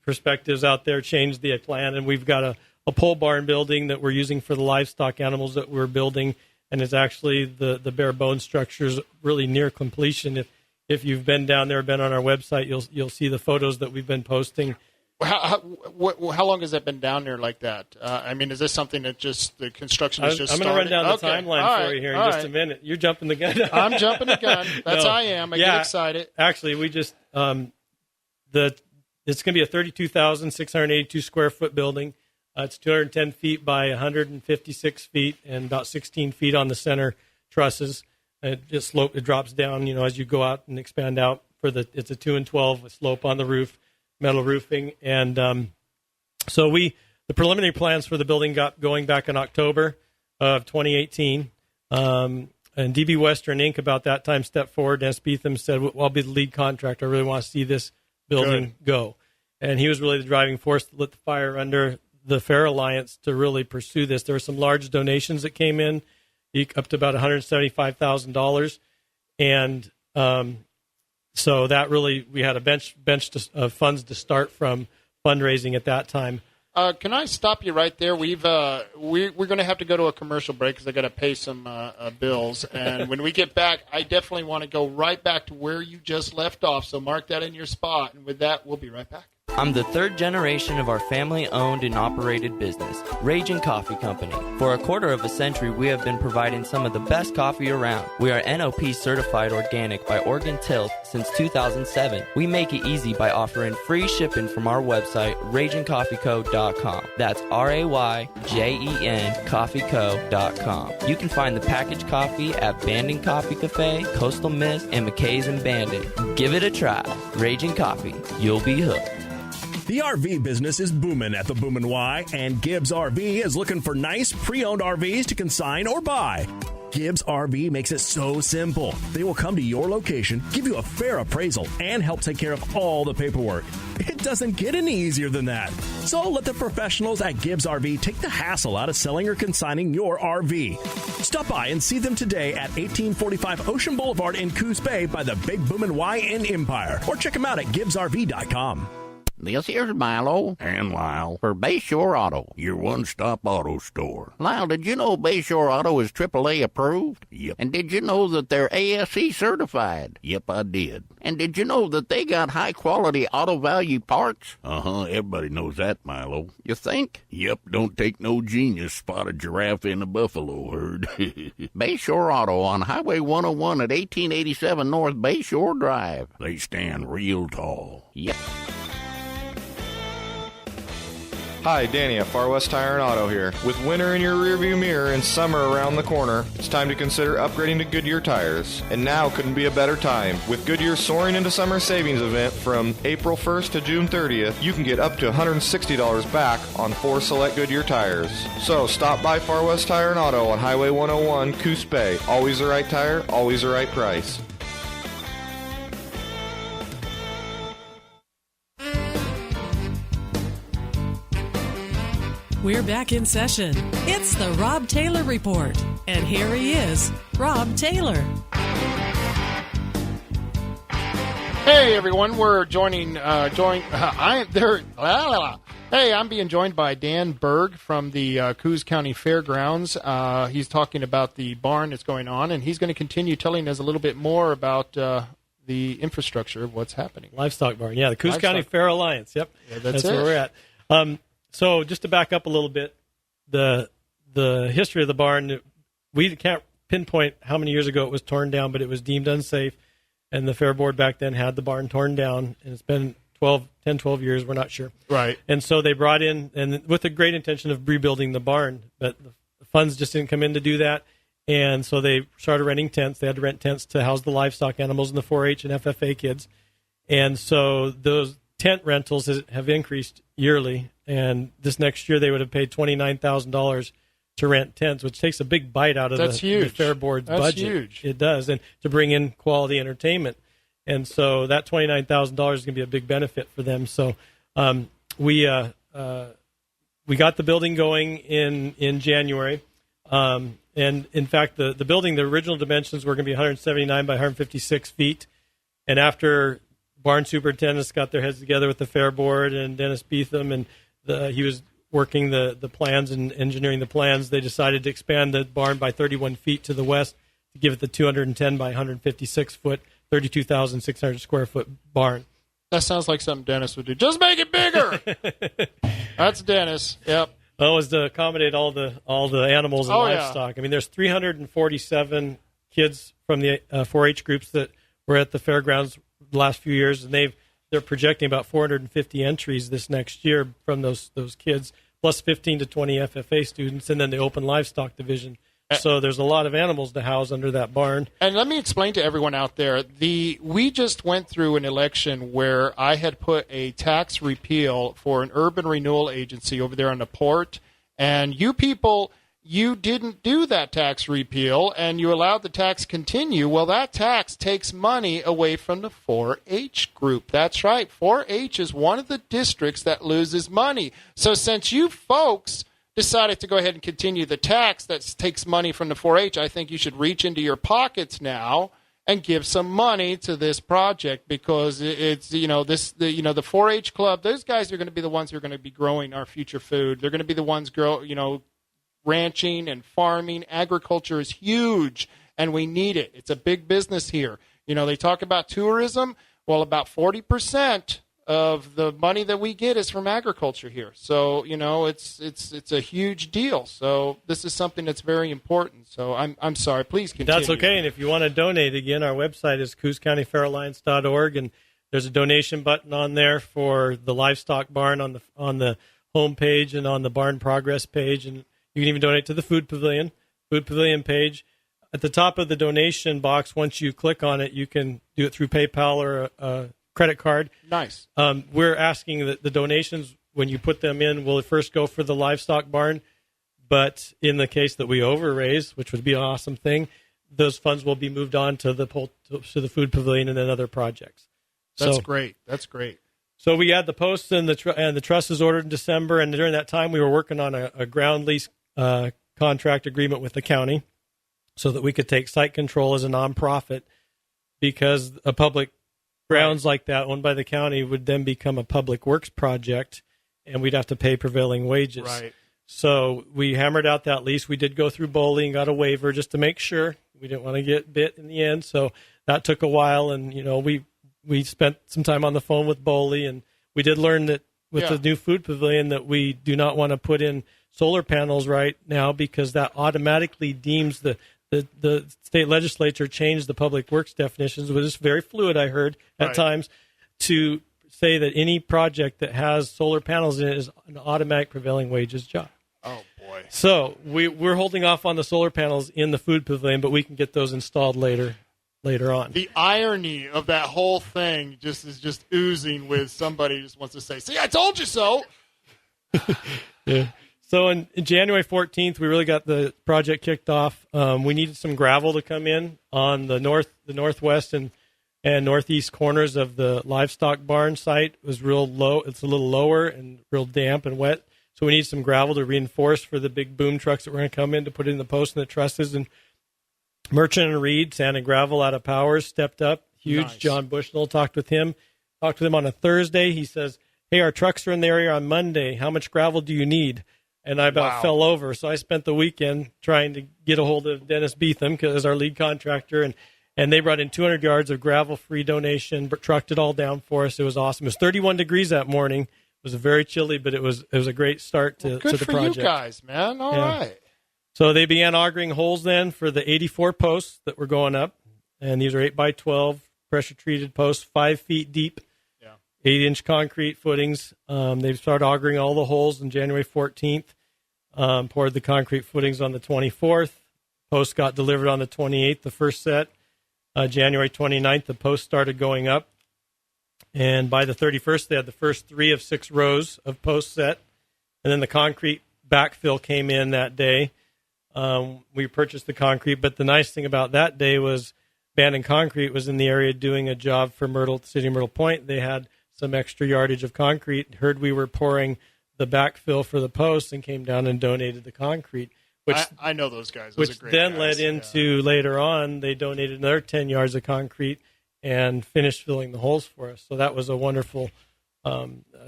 perspectives out there changed the plan, and we've got a pole barn building that we're using for the livestock animals that we're building, and it's actually the bare bone structures really near completion. If you've been down there, been on our website, you'll see the photos that we've been posting. How long has that been down there like that? Is this something that just the construction is just started? I'm going to run down the timeline for you here in just a minute. You're jumping the gun. I'm jumping the gun. That's how I am. I get excited. Actually, we just it's going to be a 32,682 square foot building. It's 210 feet by 156 feet and about 16 feet on the center trusses. It drops down, as you go out and expand out. It's a 2 and 12 slope on the roof, metal roofing, and so the preliminary plans for the building got going back in October of 2018. And DB Western Inc. about that time stepped forward. Dennis Beetham said, "Well, I'll be the lead contractor. I really want to see this building go." And he was really the driving force that lit the fire under the Fair Alliance to really pursue this. There were some large donations that came in, up to about $175,000, and so that really, we had a bench of funds to start from fundraising at that time. Can I stop you right there? We're going to have to go to a commercial break because I got to pay some bills, and when we get back, I definitely want to go right back to where you just left off. So mark that in your spot, and with that, we'll be right back. I'm the third generation of our family-owned and operated business, Ragin' Coffee Company. For a quarter of a century, we have been providing some of the best coffee around. We are NOP certified organic by Oregon Tilth since 2007. We make it easy by offering free shipping from our website, RaginCoffeeCo.com. That's RAYJEN CoffeeCo.com. You can find the packaged coffee at Bandon Coffee Cafe, Coastal Mist, and McKay's and Bandon. Give it a try. Ragin' Coffee. You'll be hooked. The RV business is booming at the Boomin' Y, and Gibbs RV is looking for nice pre-owned RVs to consign or buy. Gibbs RV makes it so simple. They will come to your location, give you a fair appraisal, and help take care of all the paperwork. It doesn't get any easier than that. So let the professionals at Gibbs RV take the hassle out of selling or consigning your RV. Stop by and see them today at 1845 Ocean Boulevard in Coos Bay by the Big Boomin' Y in Empire, or check them out at GibbsRV.com. This here's Milo. And Lyle. For Bayshore Auto, your one-stop auto store. Lyle, did you know Bayshore Auto is AAA approved? Yep. And did you know that they're ASE certified? Yep, I did. And did you know that they got high-quality auto value parts? Everybody knows that, Milo. You think? Yep, don't take no genius spot a giraffe in a buffalo herd. Bayshore Auto on Highway 101 at 1887 North Bayshore Drive. They stand real tall. Yep. Hi, Danny at Far West Tire and Auto here. With winter in your rearview mirror and summer around the corner, it's time to consider upgrading to Goodyear tires. And now couldn't be a better time. With Goodyear's Soaring into Summer Savings event from April 1st to June 30th, you can get up to $160 back on 4 select Goodyear tires. So stop by Far West Tire and Auto on Highway 101, Coos Bay. Always the right tire, always the right price. We're back in session. It's the Rob Taylor Report. And here he is, Rob Taylor. Hey, everyone. We're I'm being joined by Dan Berg from the Coos County Fairgrounds. He's talking about the barn that's going on, and he's going to continue telling us a little bit more about the infrastructure of what's happening. Livestock barn. Yeah, the Coos County Fair Alliance. Yep. Yeah, that's where we're at. So just to back up a little bit, the history of the barn, we can't pinpoint how many years ago it was torn down, but it was deemed unsafe, and the Fair Board back then had the barn torn down, and it's been 12 years, we're not sure. Right. And so they brought in, and with the great intention of rebuilding the barn, but the funds just didn't come in to do that, and so they started renting tents. They had to rent tents to house the livestock animals and the 4-H and FFA kids, and so those tent rentals have increased yearly, and this next year they would have paid $29,000 to rent tents, which takes a big bite out of the Fair Board's budget. That's huge. It does, and to bring in quality entertainment. And so that $29,000 is going to be a big benefit for them. So we got the building going in January. And in fact, the building, the original dimensions were going to be 179 by 156 feet. And after barn superintendents got their heads together with the Fair Board and Dennis Beetham, and he was working the plans and engineering the plans, they decided to expand the barn by 31 feet to the west to give it the 210 by 156 foot, 32,600 square foot barn. That sounds like something Dennis would do. Just make it bigger. That's Dennis. Yep. Well, it was to accommodate all the animals and livestock. Yeah. I mean, there's 347 kids from the 4-H groups that were at the fairgrounds the last few years, and they're projecting about 450 entries this next year from those kids, plus 15 to 20 FFA students, and then the open livestock division. So there's a lot of animals to house under that barn. And let me explain to everyone out there, we just went through an election where I had put a tax repeal for an urban renewal agency over there on the port, and you people, you didn't do that tax repeal, and you allowed the tax continue. Well, that tax takes money away from the 4-H group. That's right. 4-H is one of the districts that loses money. So since you folks decided to go ahead and continue the tax that takes money from the 4-H, I think you should reach into your pockets now and give some money to this project, because it's, the 4-H club, those guys are going to be the ones who are going to be growing our future food. They're going to be the ones ranching and farming. Agriculture is huge, and we need it. It's a big business here. They talk about tourism. Well, about 40% of the money that we get is from agriculture here. So, it's a huge deal. So this is something that's very important. So I'm sorry. Please continue. That's okay. And if you want to donate, again, our website is cooscountyfairalliance.org, and there's a donation button on there for the livestock barn on the home page and on the barn progress page. And you can even donate to the food pavilion page. At the top of the donation box, once you click on it, you can do it through PayPal or a credit card. Nice. We're asking that the donations, when you put them in, will first go for the livestock barn, but in the case that we overraise, which would be an awesome thing, those funds will be moved on to the food pavilion and then other projects. That's great. That's great. So we had the posts and the trusses ordered in December, and during that time we were working on a ground lease contract agreement with the county so that we could take site control as a nonprofit, because a public grounds like that owned by the county would then become a public works project, and we'd have to pay prevailing wages. Right. So we hammered out that lease. We did go through BOLI and got a waiver just to make sure. We didn't want to get bit in the end, so that took a while. And we spent some time on the phone with BOLI, and we did learn that with the new food pavilion that we do not want to put in solar panels right now, because that automatically deems the state legislature changed the public works definitions, which is very fluid, I heard, at times, to say that any project that has solar panels in it is an automatic prevailing wages job. Oh, boy. So we're holding off on the solar panels in the food pavilion, but we can get those installed later on. The irony of that whole thing is just oozing with somebody who just wants to say, see, I told you so. Yeah. So in January 14th, we really got the project kicked off. We needed some gravel to come in on the northwest and northeast corners of the livestock barn site. It was real low. It's a little lower and real damp and wet. So we need some gravel to reinforce for the big boom trucks that we're going to come in to put in the posts and the trusses. And Merchant and Reed, sand and gravel out of Powers, stepped up. Huge. Nice. John Bushnell talked with him on a Thursday. He says, hey, our trucks are in the area on Monday. How much gravel do you need? And I about fell over. So I spent the weekend trying to get a hold of Dennis Beetham as our lead contractor. And they brought in 200 yards of gravel-free donation, trucked it all down for us. It was awesome. It was 31 degrees that morning. It was very chilly, but it was a great start to the project. Good for you guys, man. All right. So they began augering holes then for the 84 posts that were going up. And these are 8x12 pressure-treated posts, 5 feet deep, 8-inch concrete footings. They started augering all the holes on January 14th. Poured the concrete footings on the 24th. Posts got delivered on the 28th, the first set. January 29th, the posts started going up. And by the 31st, they had the first 3 of 6 rows of posts set. And then the concrete backfill came in that day. We purchased the concrete. But the nice thing about that day was Bandon Concrete was in the area doing a job for City of Myrtle Point. They had some extra yardage of concrete. Heard we were pouring the backfill for the posts and came down and donated the concrete. Which I know those guys. Those which are great then guys. led into later on, they donated another 10 yards of concrete and finished filling the holes for us. So that was a wonderful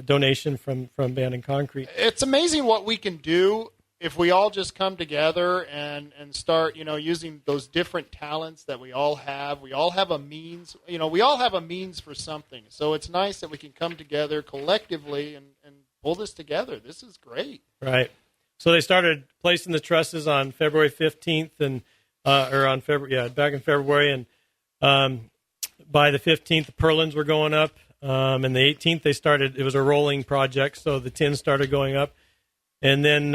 donation from Bandon Concrete. It's amazing what we can do if we all just come together and start, using those different talents that we all have. We all have a means, we all have a means for something. So it's nice that we can come together collectively and pull this together. This is great. Right. So they started placing the trusses on February 15th and back in February, and by the 15th the purlins were going up, and the 18th they started. It was a rolling project, so the tins started going up, and then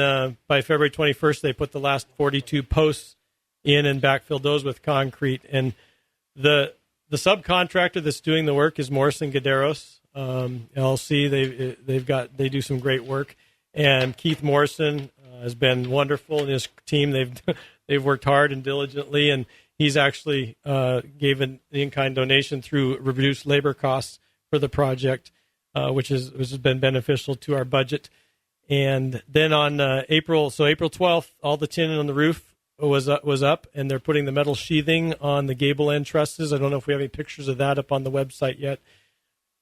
by February 21st they put the last 42 posts in and backfilled those with concrete. And the subcontractor that's doing the work is Morrison Gaderos LLC. They do some great work. And Keith Morrison has been wonderful, and his team. They've worked hard and diligently, and he's actually gave an in-kind donation through reduced labor costs for the project, which has been beneficial to our budget. And then on April 12th, all the tin on the roof was up, and they're putting the metal sheathing on the gable end trusses. I don't know if we have any pictures of that up on the website yet.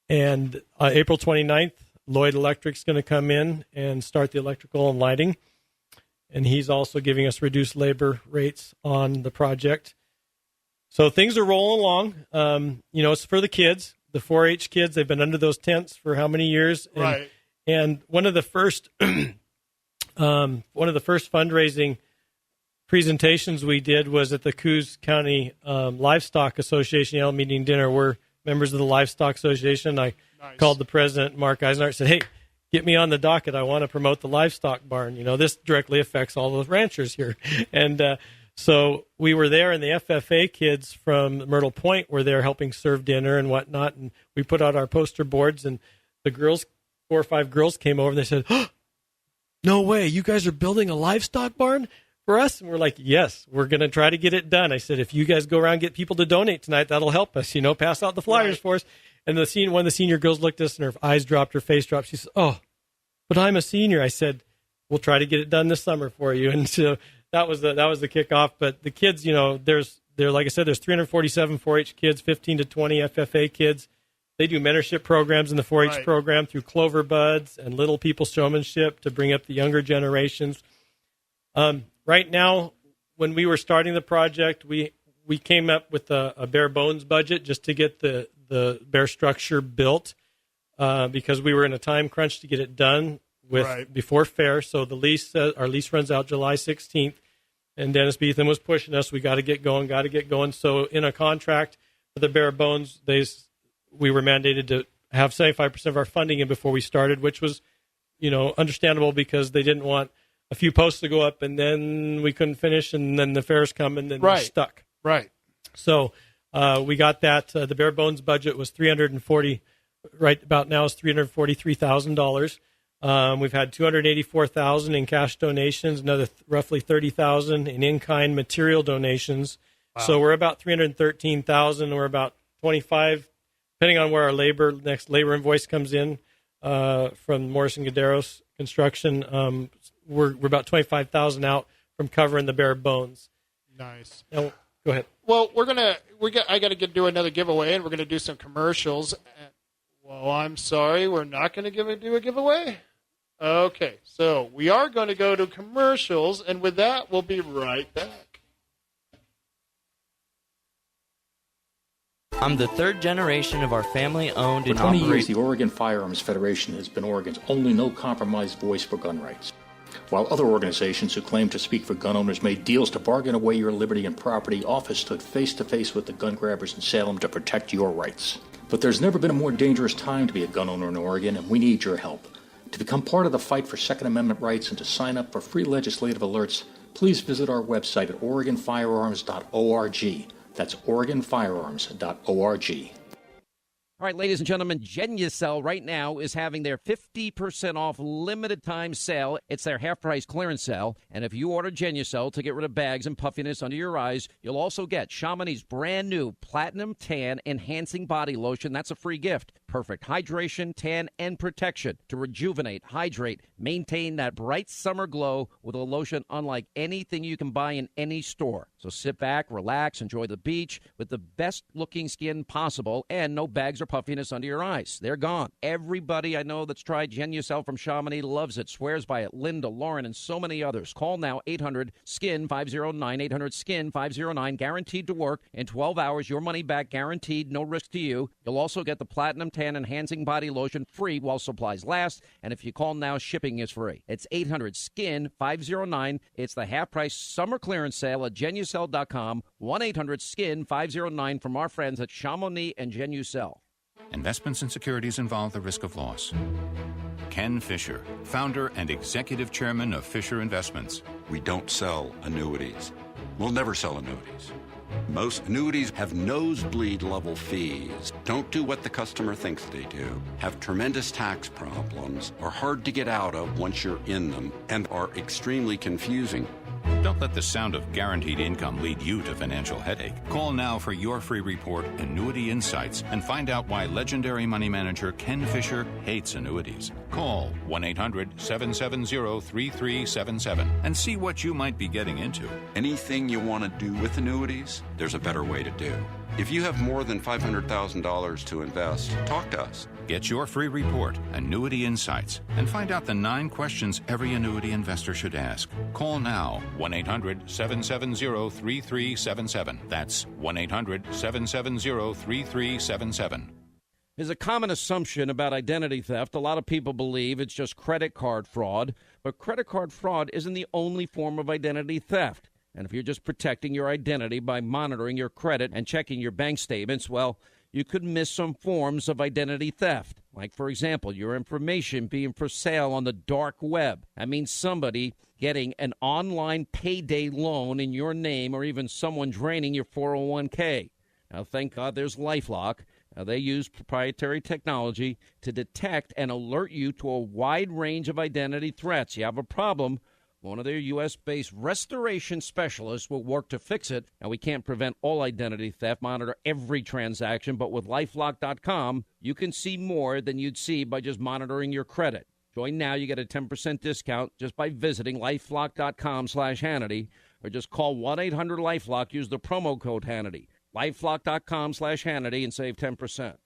And April 29th. Lloyd Electric's going to come in and start the electrical and lighting. And he's also giving us reduced labor rates on the project. So things are rolling along. It's for the kids, the 4-H kids. They've been under those tents for how many years? Right. And one of the first fundraising presentations we did was at the Coos County Livestock Association annual meeting dinner. We're members of the Livestock Association. I called the president, Mark Eisenhart, and said, hey, get me on the docket. I want to promote the livestock barn. This directly affects all those ranchers here. And so we were there, and the FFA kids from Myrtle Point were there helping serve dinner and whatnot. And we put out our poster boards, and the girls, 4 or 5 girls came over, and they said, oh, no way, you guys are building a livestock barn for us? And we're like, yes, we're going to try to get it done. I said, if you guys go around and get people to donate tonight, that'll help us, pass out the flyers for us. And one of the senior girls looked at us, and her eyes dropped, her face dropped. She said, oh, but I'm a senior. I said, we'll try to get it done this summer for you. And so that was the kickoff. But the kids, like I said, there's 347 4-H kids, 15 to 20 FFA kids. They do mentorship programs in the 4-H program through Clover Buds and Little People Showmanship to bring up the younger generations. Right now, when we were starting the project, we came up with a bare bones budget just to get the bare structure built, because we were in a time crunch to get it done before fair. So our lease runs out July 16th, and Dennis Beetham was pushing us. We got to get going. So in a contract for the bare bones, we were mandated to have 75% of our funding in before we started, which was, understandable because they didn't want a few posts to go up and then we couldn't finish and then the fairs come and then we're stuck. Right. So we got that. The bare bones budget was $343,000. We've had $284,000 in cash donations, another roughly $30,000 in in-kind material donations. Wow. So we're about $313,000. We're about 25, depending on where our next labor invoice comes in from Morrison Guerrero's construction. We're about $25,000 out from covering the bare bones. Nice. Now, go ahead. Well, I got to do another giveaway, and we're going to do some commercials. Well, I'm sorry, we're not going to do a giveaway? Okay, so we are going to go to commercials, and with that, we'll be right back. I'm the third generation of our family-owned and For 20 operated... years, the Oregon Firearms Federation has been Oregon's only no-compromise voice for gun rights. While other organizations who claim to speak for gun owners made deals to bargain away your liberty and property, office stood face-to-face with the gun grabbers in Salem to protect your rights. But there's never been a more dangerous time to be a gun owner in Oregon, and we need your help. To become part of the fight for Second Amendment rights and to sign up for free legislative alerts, please visit our website at OregonFirearms.org. That's OregonFirearms.org. All right, ladies and gentlemen, Genucel right now is having their 50% off limited time sale. It's their half-price clearance sale. And if you order Genucel to get rid of bags and puffiness under your eyes, you'll also get Chamonix's brand new Platinum Tan Enhancing Body Lotion. That's a free gift. Perfect hydration, tan, and protection to rejuvenate, hydrate, maintain that bright summer glow with a lotion unlike anything you can buy in any store. So sit back, relax, enjoy the beach with the best-looking skin possible and no bags or puffiness under your eyes. They're gone. Everybody I know that's tried Genucel from Chamonix loves it, swears by it. Linda, Lauren, and so many others. Call now, 800-SKIN-509, 800-SKIN-509, guaranteed to work in 12 hours. Your money back guaranteed, no risk to you. You'll also get the Platinum Tan Enhancing Body Lotion free while supplies last. And if you call now, shipping is free. It's 800-SKIN-509. It's the half-price summer clearance sale at Genucel.com. 1-800-SKIN-509 from our friends at Chamonix and Genucel. Investments and securities involve the risk of loss. Ken Fisher, founder and executive chairman of Fisher Investments. We don't sell annuities. We'll never sell annuities. Most annuities have nosebleed level fees, don't do what the customer thinks they do, have tremendous tax problems, are hard to get out of once you're in them, and are extremely confusing. Don't let the sound of guaranteed income lead you to financial headache. Call now for your free report, Annuity Insights, and find out why legendary money manager Ken Fisher hates annuities. Call 1-800-770-3377 and see what you might be getting into. Anything you want to do with annuities, there's a better way to do. If you have more than $500,000 to invest, talk to us. Get your free report, Annuity Insights, and find out the 9 questions every annuity investor should ask. Call now, 1-800-770-3377. That's 1-800-770-3377. There's a common assumption about identity theft. A lot of people believe it's just credit card fraud, but credit card fraud isn't the only form of identity theft. And if you're just protecting your identity by monitoring your credit and checking your bank statements, well, you could miss some forms of identity theft. Like, for example, your information being for sale on the dark web. That means somebody getting an online payday loan in your name or even someone draining your 401k. Now, thank God there's LifeLock. Now, they use proprietary technology to detect and alert you to a wide range of identity threats. You have a problem, one of their U.S.-based restoration specialists will work to fix it. Now, we can't prevent all identity theft, monitor every transaction, but with LifeLock.com, you can see more than you'd see by just monitoring your credit. Join now. You get a 10% discount just by visiting LifeLock.com/Hannity, or just call 1-800-LifeLock. Use the promo code Hannity. LifeLock.com/Hannity and save 10%.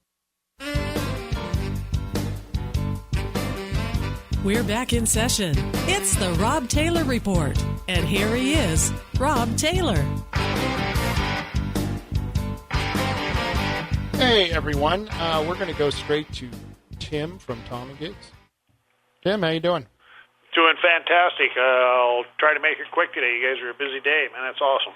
We're back in session. It's the Rob Taylor Report. And here he is, Rob Taylor. Hey, everyone. We're going to go straight to Tim from Tom and Gigs. Tim, how you doing? Doing fantastic. I'll try to make it quick today. You guys are a busy day, man. That's awesome.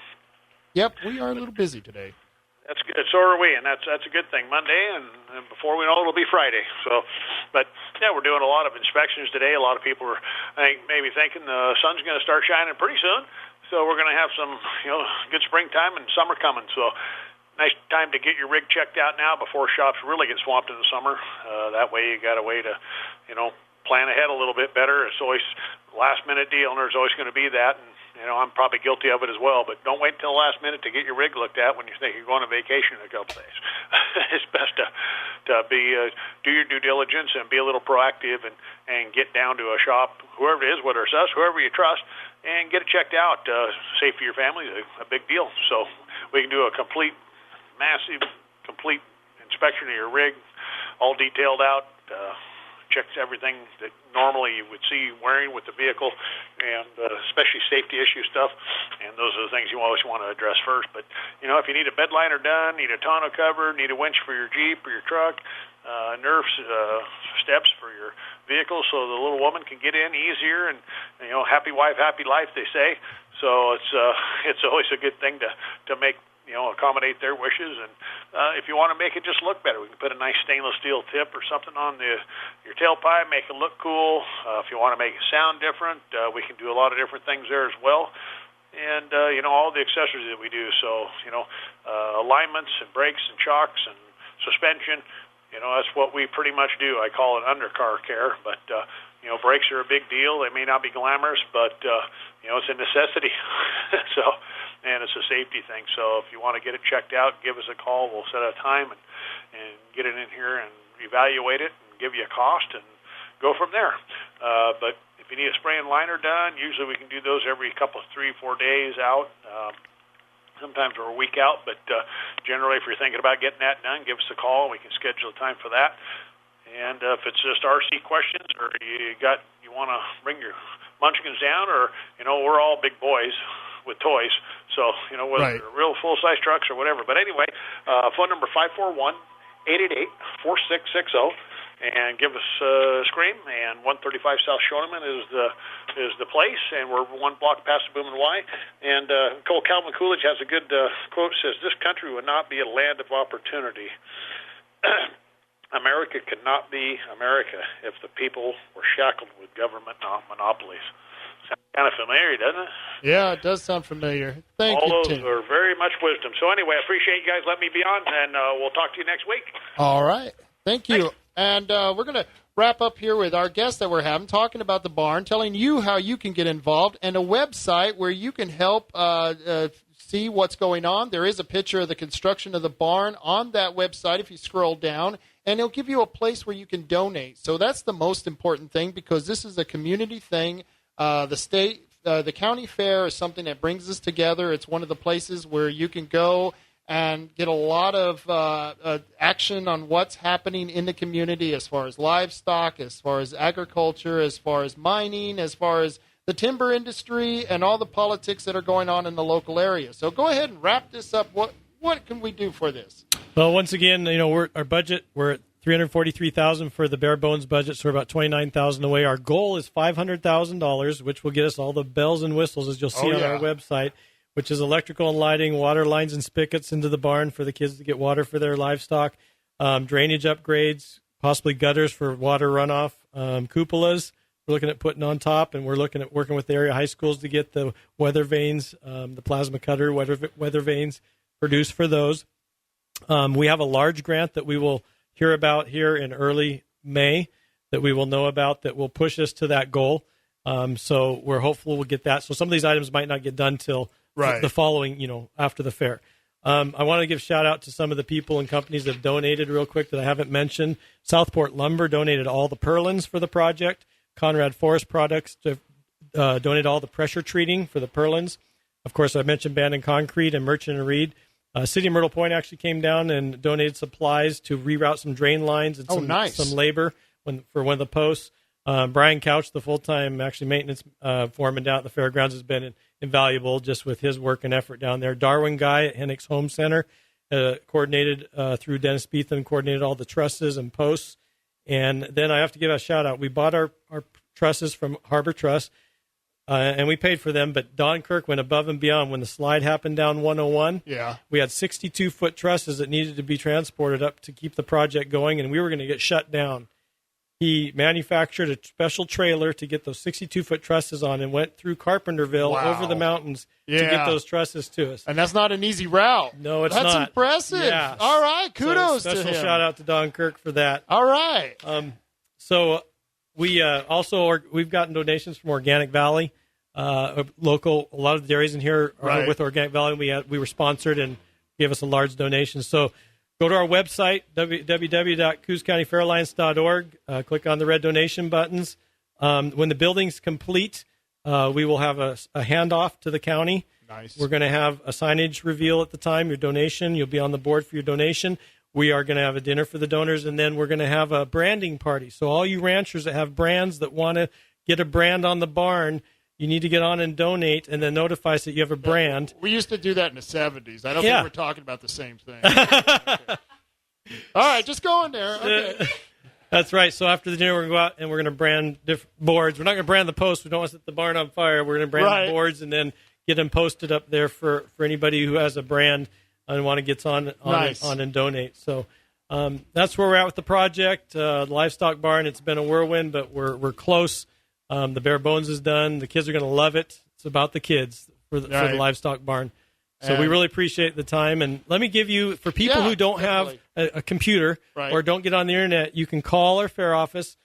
Yep, we are a little busy today. That's good. So are we, and that's a good thing. Monday, and before we know it, it'll be Friday. So, but yeah, we're doing a lot of inspections today. A lot of people are, I think, maybe thinking the sun's going to start shining pretty soon. So we're going to have some, good springtime and summer coming. So nice time to get your rig checked out now before shops really get swamped in the summer. That way you got a way to, plan ahead a little bit better. It's always last minute deal, and there's always going to be that. And, I'm probably guilty of it as well, but don't wait until the last minute to get your rig looked at when you think you're going on vacation in a couple days. It's best to be do your due diligence and be a little proactive and get down to a shop, whoever it is, whether it's us, whoever you trust, and get it checked out. Safety of your family is a big deal. So we can do a massive inspection of your rig, all detailed out, checks everything that normally you would see wearing with the vehicle, and especially safety issue stuff. And those are the things you always want to address first. But, if you need a bed liner done, need a tonneau cover, need a winch for your Jeep or your truck, nerf steps for your vehicle so the little woman can get in easier, and, happy wife, happy life, they say. So it's always a good thing to make, accommodate their wishes. And if you want to make it just look better, we can put a nice stainless steel tip or something on your tailpipe, make it look cool. If you want to make it sound different, we can do a lot of different things there as well. And, all the accessories that we do. So, alignments and brakes and shocks and suspension, that's what we pretty much do. I call it undercar care, but, brakes are a big deal. They may not be glamorous, but, it's a necessity. And it's a safety thing. So if you want to get it checked out, give us a call. We'll set a time and get it in here and evaluate it and give you a cost and go from there. But if you need a spray and liner done, usually we can do those every couple of 3-4 days out. Sometimes we're a week out, but generally if you're thinking about getting that done, give us a call. We can schedule a time for that. And if it's just RC questions or you want to bring your munchkins down, or, we're all big boys with toys, so, whether Right. they're real full-size trucks or whatever. But anyway, phone number 541-888-4660, and give us a scream. And 135 South Shoneman is the place, and we're one block past the Boomin' Y. And Calvin Coolidge has a good quote, says, "This country would not be a land of opportunity. America could not be America if the people were shackled with government monopolies." Sounds kind of familiar, doesn't it? Yeah, it does sound familiar. Thank you, All those Tim. are very much wisdom. So anyway, I appreciate you guys letting me be on, and we'll talk to you next week. All right. Thank you. And we're going to wrap up here with our guest that we're having, talking about the barn, telling you how you can get involved, and a website where you can help see what's going on. There is a picture of the construction of the barn on that website if you scroll down, and it'll give you a place where you can donate. So that's the most important thing, because this is a community thing. The county fair is something that brings us together. It's one of the places where you can go and get a lot of action on what's happening in the community as far as livestock, as far as agriculture, as far as mining, as far as the timber industry, and all the politics that are going on in the local area. So go ahead and wrap this up. What can we do for this? Well, once again, we're at $343,000 for the bare bones budget, so we're about $29,000 away. Our goal is $500,000, which will get us all the bells and whistles, as you'll see on our website, which is electrical and lighting, water lines and spigots into the barn for the kids to get water for their livestock, drainage upgrades, possibly gutters for water runoff, cupolas we're looking at putting on top, and we're looking at working with the area high schools to get the weather vanes, the plasma cutter weather vanes produced for those. We have a large grant that we will hear about here in early May that we will know about that will push us to that goal. So we're hopeful we'll get that. So some of these items might not get done till the following, after the fair. I want to give shout out to some of the people and companies that have donated real quick that I haven't mentioned. Southport Lumber donated all the purlins for the project. Conrad Forest Products donated all the pressure treating for the purlins. Of course, I mentioned Bandon Concrete and Merchant and Reed. City of Myrtle Point actually came down and donated supplies to reroute some drain lines and some labor for one of the posts. Brian Couch, the full-time maintenance foreman down at the fairgrounds, has been invaluable just with his work and effort down there. Darwin Guy at Hennick's Home Center coordinated through Dennis Beetham, coordinated all the trusses and posts. And then I have to give a shout-out. We bought our trusses from Harbor Truss. and we paid for them, but Don Kirk went above and beyond. When the slide happened down 101, we had 62-foot trusses that needed to be transported up to keep the project going, and we were going to get shut down. He manufactured a special trailer to get those 62-foot trusses on and went through Carpenterville over the mountains to get those trusses to us. And that's not an easy route. No, it's not. That's impressive. Yeah. All right, kudos to him. Special shout out to Don Kirk for that. All right. So we we've gotten donations from Organic Valley, local. A lot of the dairies in here are with Organic Valley. We were sponsored and gave us a large donation. So go to our website, www.cooscountyfairalliance.org. Click on the red donation buttons. When the building's complete, we will have a handoff to the county. Nice. We're going to have a signage reveal at the time, your donation. You'll be on the board for your donation. We are going to have a dinner for the donors, and then we're going to have a branding party. So all you ranchers that have brands that want to get a brand on the barn, you need to get on and donate, and then notify us that you have a brand. We used to do that in the 70s. I don't think we're talking about the same thing. Okay. All right, just go in there. Okay. That's right. So after the dinner, we're going to go out and we're going to brand different boards. We're not going to brand the posts. We don't want to set the barn on fire. We're going to brand the boards and then get them posted up there for anybody who has a brand and want to get on and donate. So that's where we're at with the project. The livestock barn, it's been a whirlwind, but we're close. The bare bones is done. The kids are going to love it. It's about the kids for the livestock barn. So we really appreciate the time. And let me give you, for people who don't have a computer or don't get on the internet, you can call our fair office,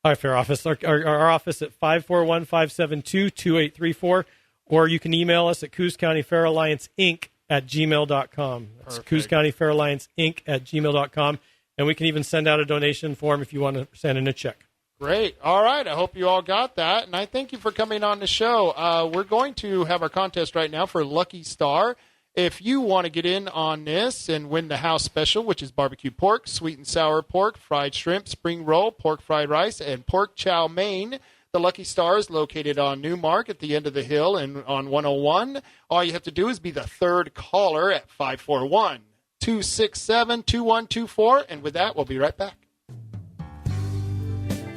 our office at 541-572-2834, or you can email us at Coos County Fair Alliance Inc. @gmail.com. That's Coos County Fair Alliance Inc. @gmail.com. And we can even send out a donation form if you want to send in a check. Great. All right. I hope you all got that. And I thank you for coming on the show. We're going to have our contest right now for Lucky Star. If you want to get in on this and win the house special, which is barbecue pork, sweet and sour pork, fried shrimp, spring roll, pork fried rice, and pork chow mein, the Lucky Star is located on Newmark at the end of the hill and on 101. All you have to do is be the third caller at 541-267-2124. And with that, we'll be right back.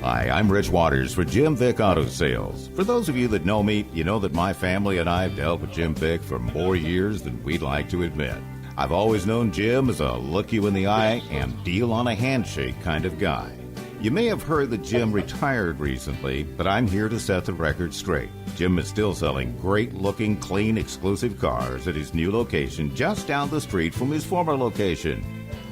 Hi, I'm Rich Waters for Jim Vick Auto Sales. For those of you that know me, you know that my family and I have dealt with Jim Vick for more years than we'd like to admit. I've always known Jim as a look you in the eye and deal on a handshake kind of guy. You may have heard that Jim retired recently, but I'm here to set the record straight. Jim is still selling great-looking, clean, exclusive cars at his new location just down the street from his former location.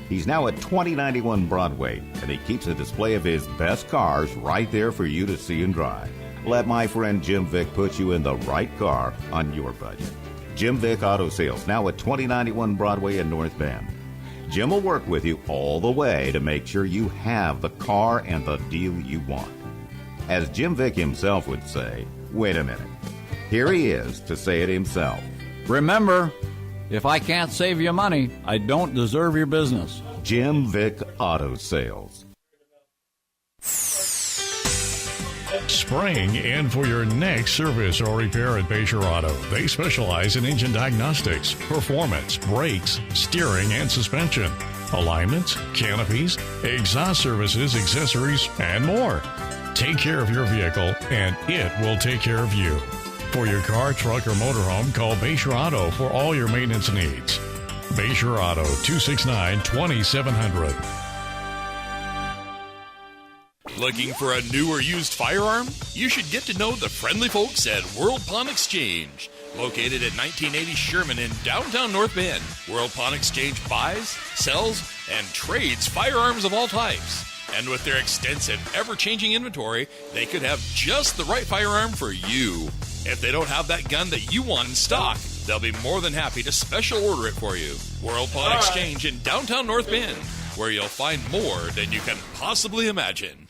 He's now at 2091 Broadway, and he keeps a display of his best cars right there for you to see and drive. Let my friend Jim Vick put you in the right car on your budget. Jim Vick Auto Sales, now at 2091 Broadway in North Bend. Jim will work with you all the way to make sure you have the car and the deal you want. As Jim Vick himself would say, wait a minute. Here he is to say it himself. Remember, if I can't save you money, I don't deserve your business. Jim Vick Auto Sales. Spring in for your next service or repair at Bayshore Auto. They specialize in engine diagnostics, performance, brakes, steering, and suspension, alignments, canopies, exhaust services, accessories, and more. Take care of your vehicle, and it will take care of you. For your car, truck, or motorhome, call Bayshore Auto for all your maintenance needs. Bayshore Auto, 269-2700. Looking for a new or used firearm? You should get to know the friendly folks at World Pawn Exchange. Located at 1980 Sherman in downtown North Bend, World Pawn Exchange buys, sells, and trades firearms of all types. And with their extensive, ever-changing inventory, they could have just the right firearm for you. If they don't have that gun that you want in stock, they'll be more than happy to special order it for you. World Pawn Exchange in downtown North Bend, where you'll find more than you can possibly imagine.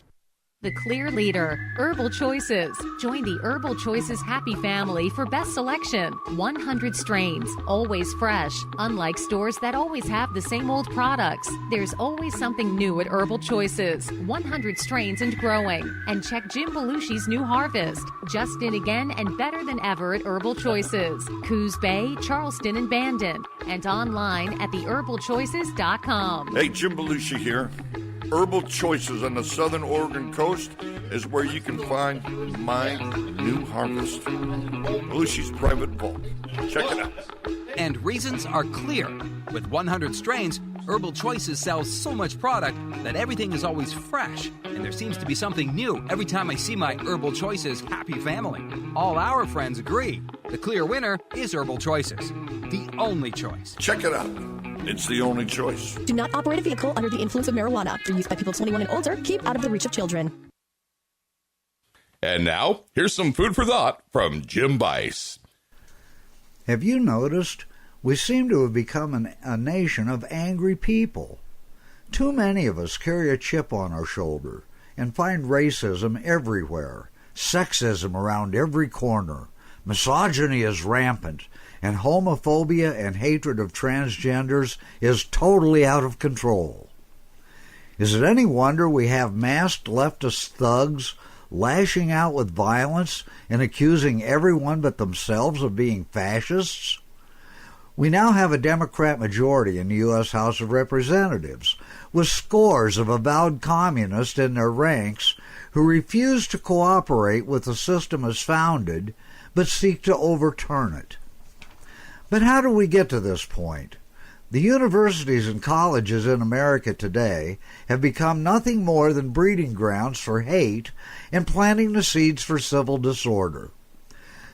The clear leader, Herbal Choices. Join the Herbal Choices happy family for best selection. 100 strains, always fresh. Unlike stores that always have the same old products, there's always something new at Herbal Choices. 100 strains and growing. And check Jim Belushi's new harvest. Just in again and better than ever at Herbal Choices. Coos Bay, Charleston, and Bandon. And online at theherbalchoices.com. Hey, Jim Belushi here. Herbal Choices on the southern Oregon coast is where you can find my new harvest, Lucy's Private Vault. Check it out. And reasons are clear. With 100 strains, Herbal Choices sells so much product that everything is always fresh, and there seems to be something new every time I see my Herbal Choices Happy Family. All our friends agree. The clear winner is Herbal Choices, the only choice. Check it out. It's the only choice. Do not operate a vehicle under the influence of marijuana. For use by people 21 and older, keep out of the reach of children. And now, here's some food for thought from Jim Bice. Have you noticed we seem to have become a nation of angry people? Too many of us carry a chip on our shoulder and find racism everywhere, sexism around every corner, misogyny is rampant, and homophobia and hatred of transgenders is totally out of control. Is it any wonder we have masked leftist thugs lashing out with violence and accusing everyone but themselves of being fascists? We now have a Democrat majority in the U.S. House of Representatives, with scores of avowed communists in their ranks who refuse to cooperate with the system as founded, but seek to overturn it. But how do we get to this point? The universities and colleges in America today have become nothing more than breeding grounds for hate and planting the seeds for civil disorder.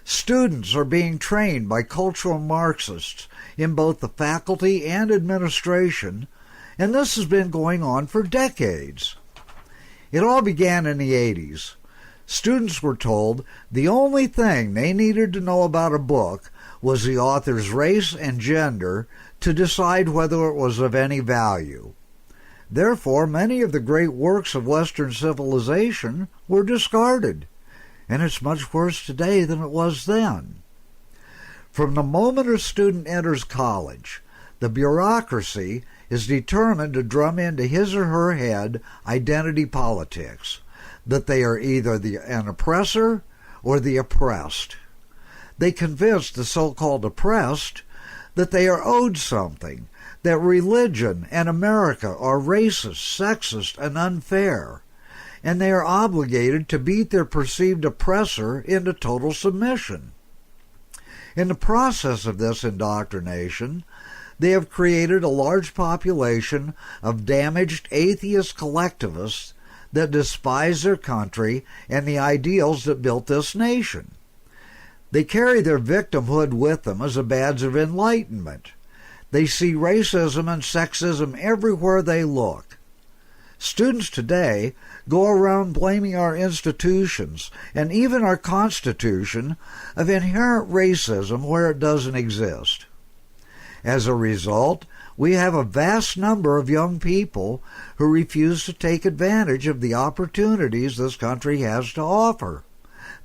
Students are being trained by cultural Marxists in both the faculty and administration, and this has been going on for decades. It all began in the 80s. Students were told the only thing they needed to know about a book was the author's race and gender to decide whether it was of any value. Therefore, many of the great works of Western civilization were discarded, and it's much worse today than it was then. From the moment a student enters college, the bureaucracy is determined to drum into his or her head identity politics, that they are either an oppressor or the oppressed. They convince the so-called oppressed that they are owed something, that religion and America are racist, sexist, and unfair, and they are obligated to beat their perceived oppressor into total submission. In the process of this indoctrination, they have created a large population of damaged atheist collectivists that despise their country and the ideals that built this nation. They carry their victimhood with them as a badge of enlightenment. They see racism and sexism everywhere they look. Students today go around blaming our institutions and even our Constitution of inherent racism where it doesn't exist. As a result, we have a vast number of young people who refuse to take advantage of the opportunities this country has to offer,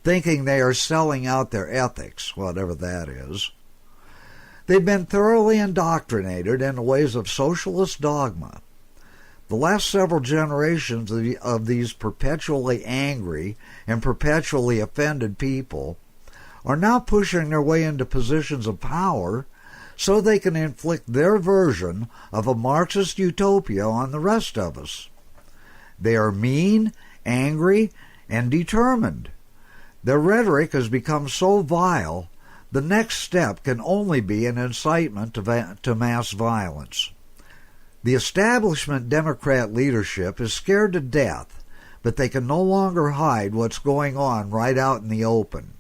thinking they are selling out their ethics, whatever that is. They've been thoroughly indoctrinated in the ways of socialist dogma. The last several generations of these perpetually angry and perpetually offended people are now pushing their way into positions of power so they can inflict their version of a Marxist utopia on the rest of us. They are mean, angry, and determined. Their rhetoric has become so vile, the next step can only be an incitement to mass violence. The establishment Democrat leadership is scared to death, but they can no longer hide what's going on right out in the open.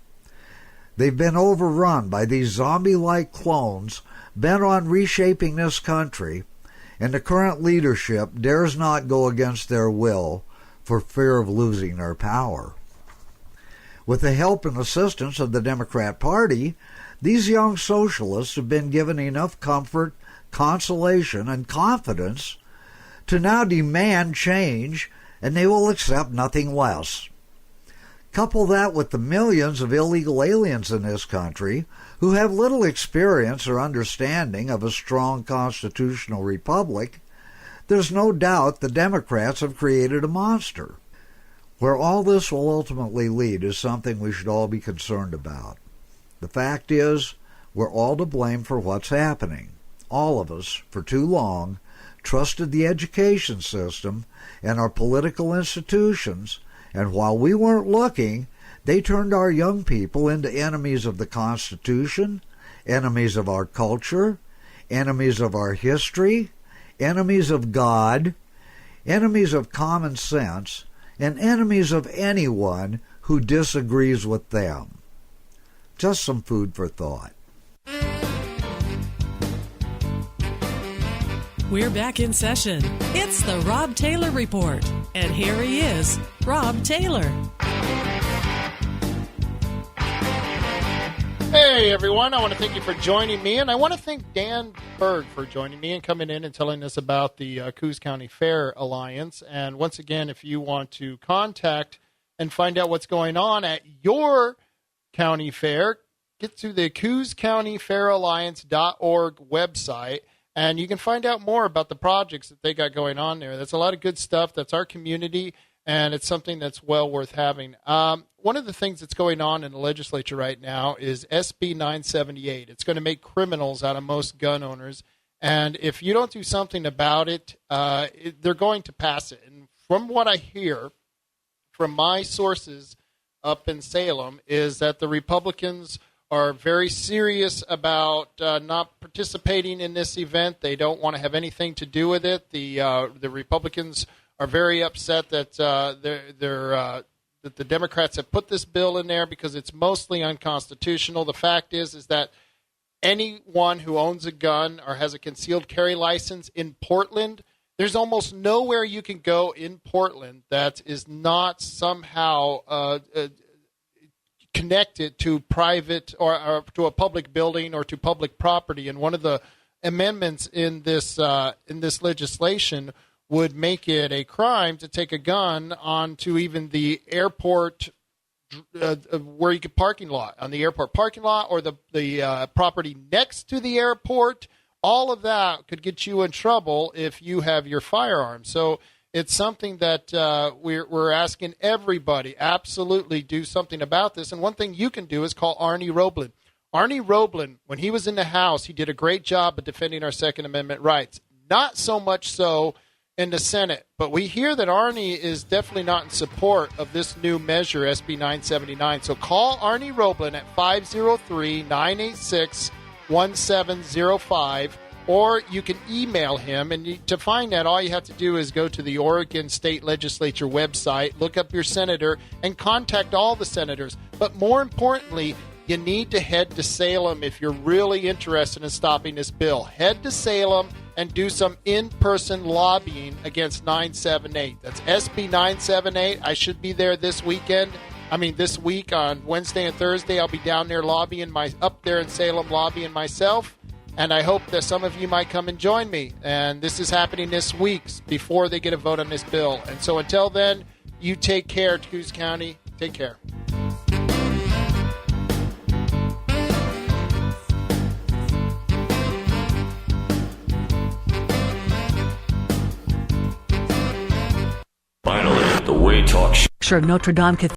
They've been overrun by these zombie-like clones bent on reshaping this country, and the current leadership dares not go against their will for fear of losing their power. With the help and assistance of the Democrat Party, these young socialists have been given enough comfort, consolation, and confidence to now demand change, and they will accept nothing less. Couple that with the millions of illegal aliens in this country who have little experience or understanding of a strong constitutional republic, there's no doubt the Democrats have created a monster. Where all this will ultimately lead is something we should all be concerned about. The fact is, we're all to blame for what's happening. All of us, for too long, trusted the education system and our political institutions, and while we weren't looking, they turned our young people into enemies of the Constitution, enemies of our culture, enemies of our history, enemies of God, enemies of common sense, and enemies of anyone who disagrees with them. Just some food for thought. We're back in session. It's the Rob Taylor Report. And here he is, Rob Taylor. Hey, everyone. I want to thank you for joining me, and I want to thank Dan Berg for joining me and coming in and telling us about the Coos County Fair Alliance. And once again, if you want to contact and find out what's going on at your county fair, get to the Coos County Fair Alliance.org website, and you can find out more about the projects that they got going on there. That's a lot of good stuff. That's our community, and it's something that's well worth having. One of the things that's going on in the legislature right now is SB 978. It's going to make criminals out of most gun owners, and if you don't do something about it, they're going to pass it. And from what I hear from my sources up in Salem is that the Republicans are very serious about not participating in this event. They don't want to have anything to do with it. The Republicans are very upset that that the Democrats have put this bill in there because it's mostly unconstitutional. The fact is that anyone who owns a gun or has a concealed carry license in Portland, there's almost nowhere you can go in Portland that is not somehow connected to private or to a public building or to public property. And one of the amendments in this legislation would make it a crime to take a gun onto even the airport where you could parking lot, on the airport parking lot or the property next to the airport. All of that could get you in trouble if you have your firearm. So it's something that we're asking everybody, absolutely do something about this. And one thing you can do is call Arnie Roblin. Arnie Roblin, when he was in the House, he did a great job of defending our Second Amendment rights. Not so much so in the Senate. But we hear that Arnie is definitely not in support of this new measure, SB 979. So call Arnie Roblin at 503-986-1705. Or you can email him, and to find that, all you have to do is go to the Oregon State Legislature website, look up your senator, and contact all the senators. But more importantly, you need to head to Salem if you're really interested in stopping this bill. Head to Salem and do some in-person lobbying against 978. That's SB 978. I should be there this week on Wednesday and Thursday. I'll be down there up there in Salem lobbying myself. And I hope that some of you might come and join me. And this is happening this week before they get a vote on this bill. And so until then, you take care, Coos County. Take care. Finally, the way talk. Notre Dame Cathedral.